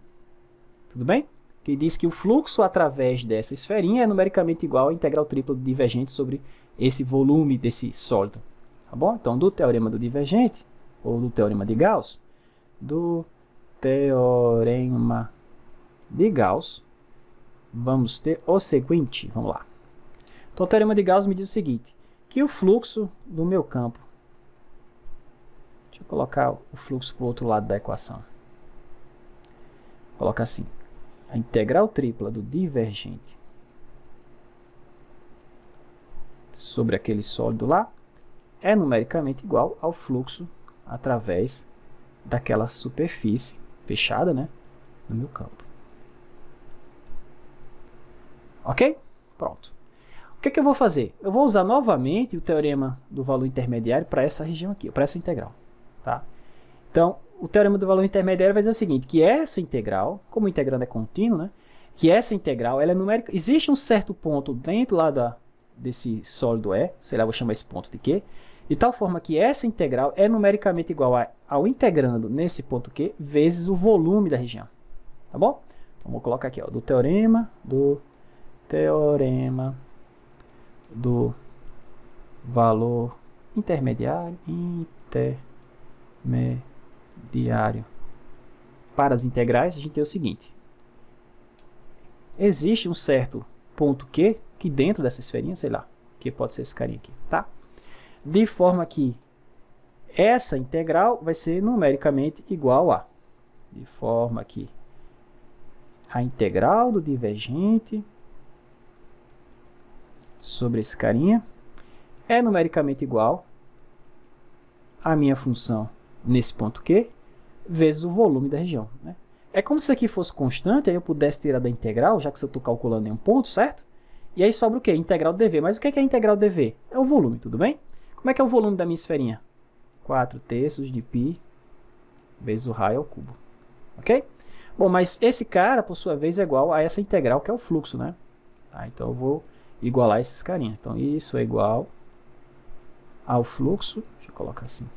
Tudo bem? Que diz que o fluxo através dessa esferinha é numericamente igual à integral tripla do divergente sobre esse volume desse sólido. Tá bom? Então, do teorema do divergente, ou do teorema de Gauss, vamos ter o seguinte, vamos lá. Então, o teorema de Gauss me diz o seguinte, que o fluxo do meu campo, deixa eu colocar o fluxo para o outro lado da equação. Vou colocar assim, a integral tripla do divergente sobre aquele sólido lá é numericamente igual ao fluxo através daquela superfície fechada, né, no meu campo. Ok? Pronto. O que eu vou fazer? Eu vou usar novamente o teorema do valor intermediário para essa região aqui, para essa integral. Tá? Então, o teorema do valor intermediário vai dizer o seguinte, que essa integral, como o integrando é contínuo, né, que essa integral ela é numérica. Existe um certo ponto dentro lá desse sólido E, sei lá, vou chamar esse ponto de Q, de tal forma que essa integral é numericamente igual ao integrando nesse ponto Q vezes o volume da região. Tá bom? Então, vou colocar aqui, ó, do teorema do valor intermediário para as integrais, a gente tem o seguinte. Existe um certo ponto Q que dentro dessa esferinha, sei lá, que pode ser esse carinha aqui, tá? De forma que essa integral vai ser numericamente igual a, de forma que a integral do divergente sobre esse carinha é numericamente igual à minha função nesse ponto Q vezes o volume da região, né? É como se isso aqui fosse constante, aí eu pudesse tirar da integral, já que eu estou calculando em um ponto, certo? E aí sobra o quê? Integral do dv. Mas o que é a integral do dv? É o volume, tudo bem? Como é que é o volume da minha esferinha? 4/3 de π vezes o raio ao cubo. Ok? Bom, mas esse cara, por sua vez, é igual a essa integral, que é o fluxo, né? Tá, então eu vou igualar esses carinhas. Então isso é igual ao fluxo, deixa eu colocar assim,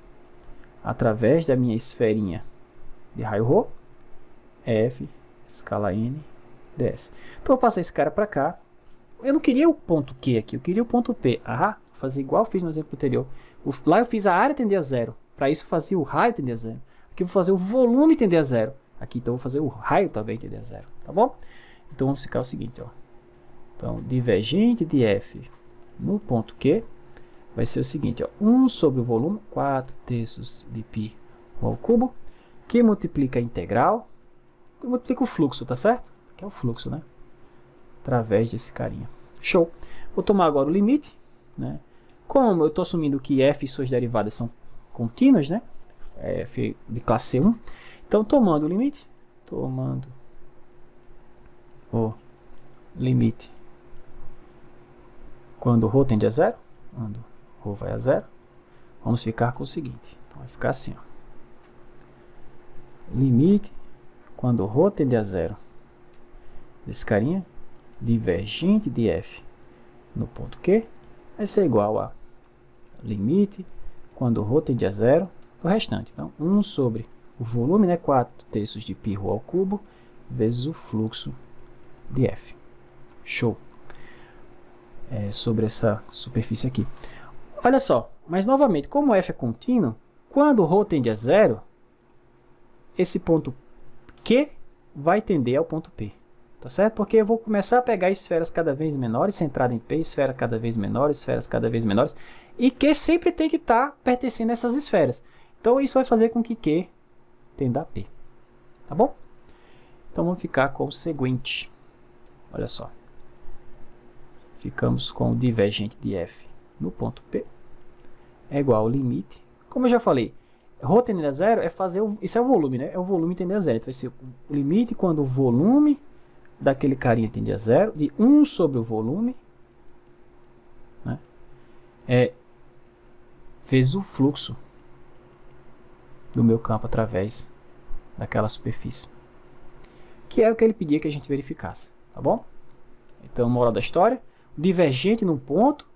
através da minha esferinha de raio Rho, F escala N ds. Então eu vou passar esse cara para cá. Eu não queria o ponto Q aqui, eu queria o ponto P. Ah, vou fazer igual eu fiz no exemplo anterior. Lá eu fiz a área tender a zero. Para isso eu fazia o raio tender a zero. Aqui eu vou fazer o volume tender a zero. Aqui então eu vou fazer o raio também tender a zero. Tá bom? Então vamos ficar o seguinte, ó. Então, divergente de F no ponto Q vai ser o seguinte, ó, 1 sobre o volume, 4/3 de π ao cubo, que multiplica a integral, que multiplica o fluxo, tá certo? Que é o fluxo, né? Através desse carinha. Show! Vou tomar agora o limite, né? Como eu estou assumindo que F e suas derivadas são contínuas, né? F de classe C1. Então, tomando o limite, quando ρ tende a zero, quando ρ vai a zero, vamos ficar com o seguinte. Então, vai ficar assim, ó. Limite, quando ρ tende a zero, desse carinha, divergente de F no ponto Q, vai ser igual a limite, quando ρ tende a zero, do restante. Então, 1 sobre o volume, né, 4/3 de π ρ ao cubo, vezes o fluxo de F. Show! Sobre essa superfície aqui. Olha só, mas novamente, como F é contínuo, quando ρ tende a zero, esse ponto Q vai tender ao ponto P. Tá certo? Porque eu vou começar a pegar esferas cada vez menores, centrada em P, esfera cada vez menores, esferas cada vez menores, e Q sempre tem que estar pertencendo a essas esferas. Então isso vai fazer com que Q tenda a P. Tá bom? Então vamos ficar com o seguinte. Olha só. Ficamos com o divergente de F no ponto P é igual ao limite, Como eu já falei, ρ tendendo a zero é fazer, isso é o volume, né? É o volume tendendo a zero. Então vai ser o limite quando o volume daquele carinha tende a zero, de 1 sobre o volume, né? Vezes o fluxo do meu campo através daquela superfície. Que é o que ele pedia que a gente verificasse, tá bom? Então, moral da história, o divergente num ponto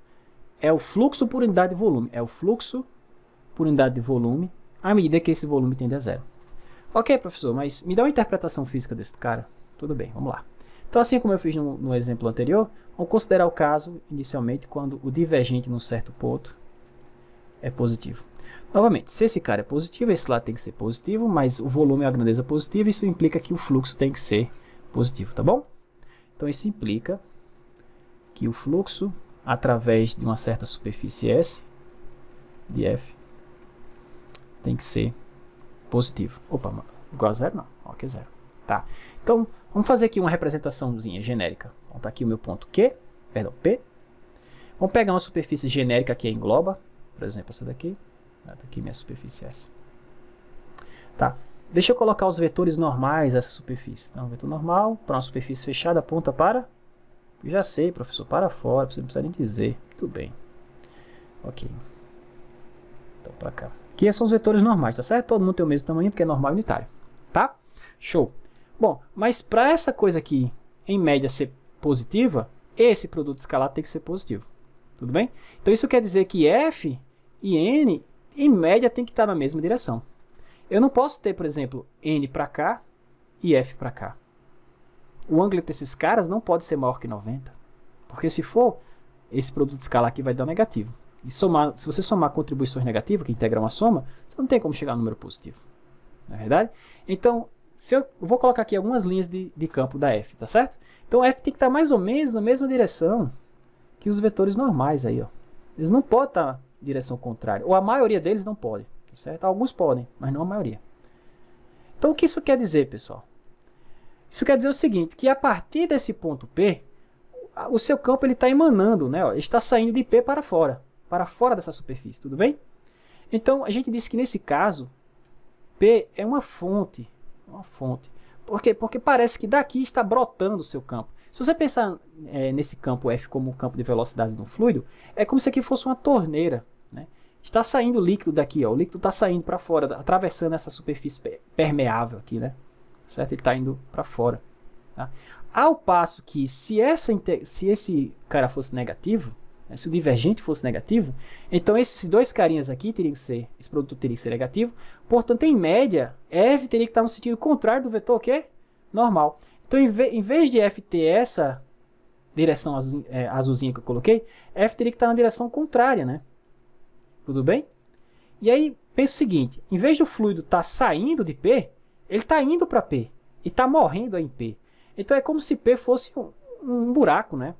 é o fluxo por unidade de volume. É o fluxo por unidade de volume à medida que esse volume tende a zero. Ok, professor, mas me dá uma interpretação física desse cara? Tudo bem, vamos lá. Então, assim como eu fiz no exemplo anterior, vamos considerar o caso, inicialmente, quando o divergente num certo ponto é positivo. Novamente, se esse cara é positivo, esse lado tem que ser positivo, mas o volume é a grandeza positiva, isso implica que o fluxo tem que ser positivo, tá bom? Então, isso implica que o fluxo através de uma certa superfície S, de F, tem que ser positivo. Opa, igual a zero? Não, ok, zero. Tá. Então, vamos fazer aqui uma representaçãozinha genérica. Então, tá aqui o meu ponto P. Vamos pegar uma superfície genérica que engloba, por exemplo, essa daqui. Tá aqui minha superfície S. Tá. Deixa eu colocar os vetores normais dessa superfície. Então, vetor normal para uma superfície fechada aponta para... Eu já sei, professor, para fora, você não precisa nem dizer. Tudo bem. Ok. Então, para cá. Aqui são os vetores normais, tá certo? Todo mundo tem o mesmo tamanho porque é normal e unitário. Tá? Show. Bom, mas para essa coisa aqui, em média, ser positiva, esse produto escalar tem que ser positivo. Tudo bem? Então, isso quer dizer que F e N, em média, tem que estar na mesma direção. Eu não posso ter, por exemplo, N para cá e F para cá. O ângulo desses caras não pode ser maior que 90. Porque se for, esse produto escalar aqui vai dar negativo. E somar, se você somar contribuições negativas, que integram uma soma, você não tem como chegar a um número positivo. Não é verdade? Então, se eu vou colocar aqui algumas linhas de campo da F, tá certo? Então, F tem que estar mais ou menos na mesma direção que os vetores normais aí, ó. Eles não podem estar em direção contrária. Ou a maioria deles não pode, tá certo? Alguns podem, mas não a maioria. Então, o que isso quer dizer, pessoal? Isso quer dizer o seguinte, que a partir desse ponto P, o seu campo está emanando, né? Ele está saindo de P para fora dessa superfície, tudo bem? Então, a gente disse que nesse caso, P é uma fonte. Por quê? Porque parece que daqui está brotando o seu campo. Se você pensar nesse campo F como o campo de velocidade de um fluido, é como se aqui fosse uma torneira, né? Está saindo líquido daqui, ó, o líquido está saindo para fora, atravessando essa superfície permeável aqui, né? Certo? Ele está indo para fora. Tá? Ao passo que se esse cara fosse negativo, né, se o divergente fosse negativo, então esses dois carinhas aqui teriam que ser, esse produto teria que ser negativo, portanto, em média, F teria que estar no sentido contrário do vetor que normal. Então, em vez de F ter essa direção azulzinha que eu coloquei, F teria que estar na direção contrária, né? Tudo bem? E aí, pensa o seguinte, em vez do fluido estar saindo de P, ele está indo para P e está morrendo em P. Então é como se P fosse um buraco, né?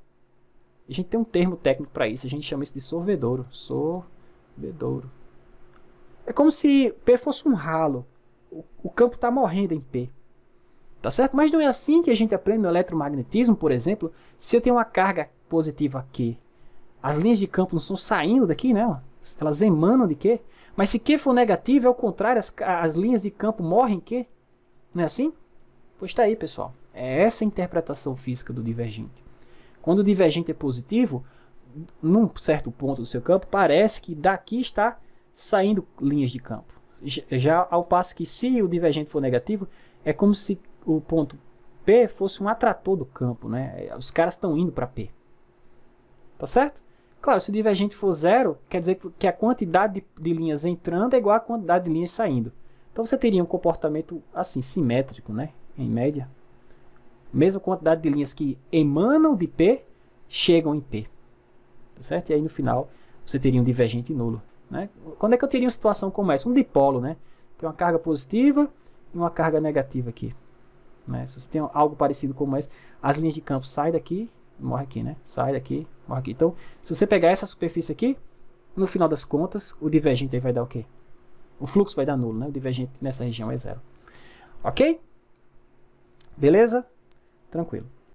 A gente tem um termo técnico para isso, a gente chama isso de sorvedouro. Sorvedouro. É como se P fosse um ralo. O campo está morrendo em P. Tá certo? Mas não é assim que a gente aprende no eletromagnetismo, por exemplo. Se eu tenho uma carga positiva aqui, as linhas de campo não estão saindo daqui, né? Elas emanam de Q. Mas se Q for negativo, é o contrário, as linhas de campo morrem em Q. Não é assim? Pois está aí, pessoal. É essa a interpretação física do divergente. Quando o divergente é positivo, num certo ponto do seu campo, parece que daqui está saindo linhas de campo. Já ao passo que se o divergente for negativo, é como se o ponto P fosse um atrator do campo, né? Os caras estão indo para P. Tá certo? Claro, se o divergente for zero, quer dizer que a quantidade de linhas entrando é igual à quantidade de linhas saindo. Então você teria um comportamento assim, simétrico, né? Em média. Mesma quantidade de linhas que emanam de P, chegam em P. Tá certo? E aí no final você teria um divergente nulo. Né? Quando é que eu teria uma situação como essa? Um dipolo, né? Tem uma carga positiva e uma carga negativa aqui. Né? Se você tem algo parecido como esse, as linhas de campo saem daqui, morre aqui, né? Sai daqui, morre aqui. Então, se você pegar essa superfície aqui, no final das contas, o divergente aí vai dar o quê? O fluxo vai dar nulo, né? O divergente nessa região é zero. Ok? Beleza? Tranquilo.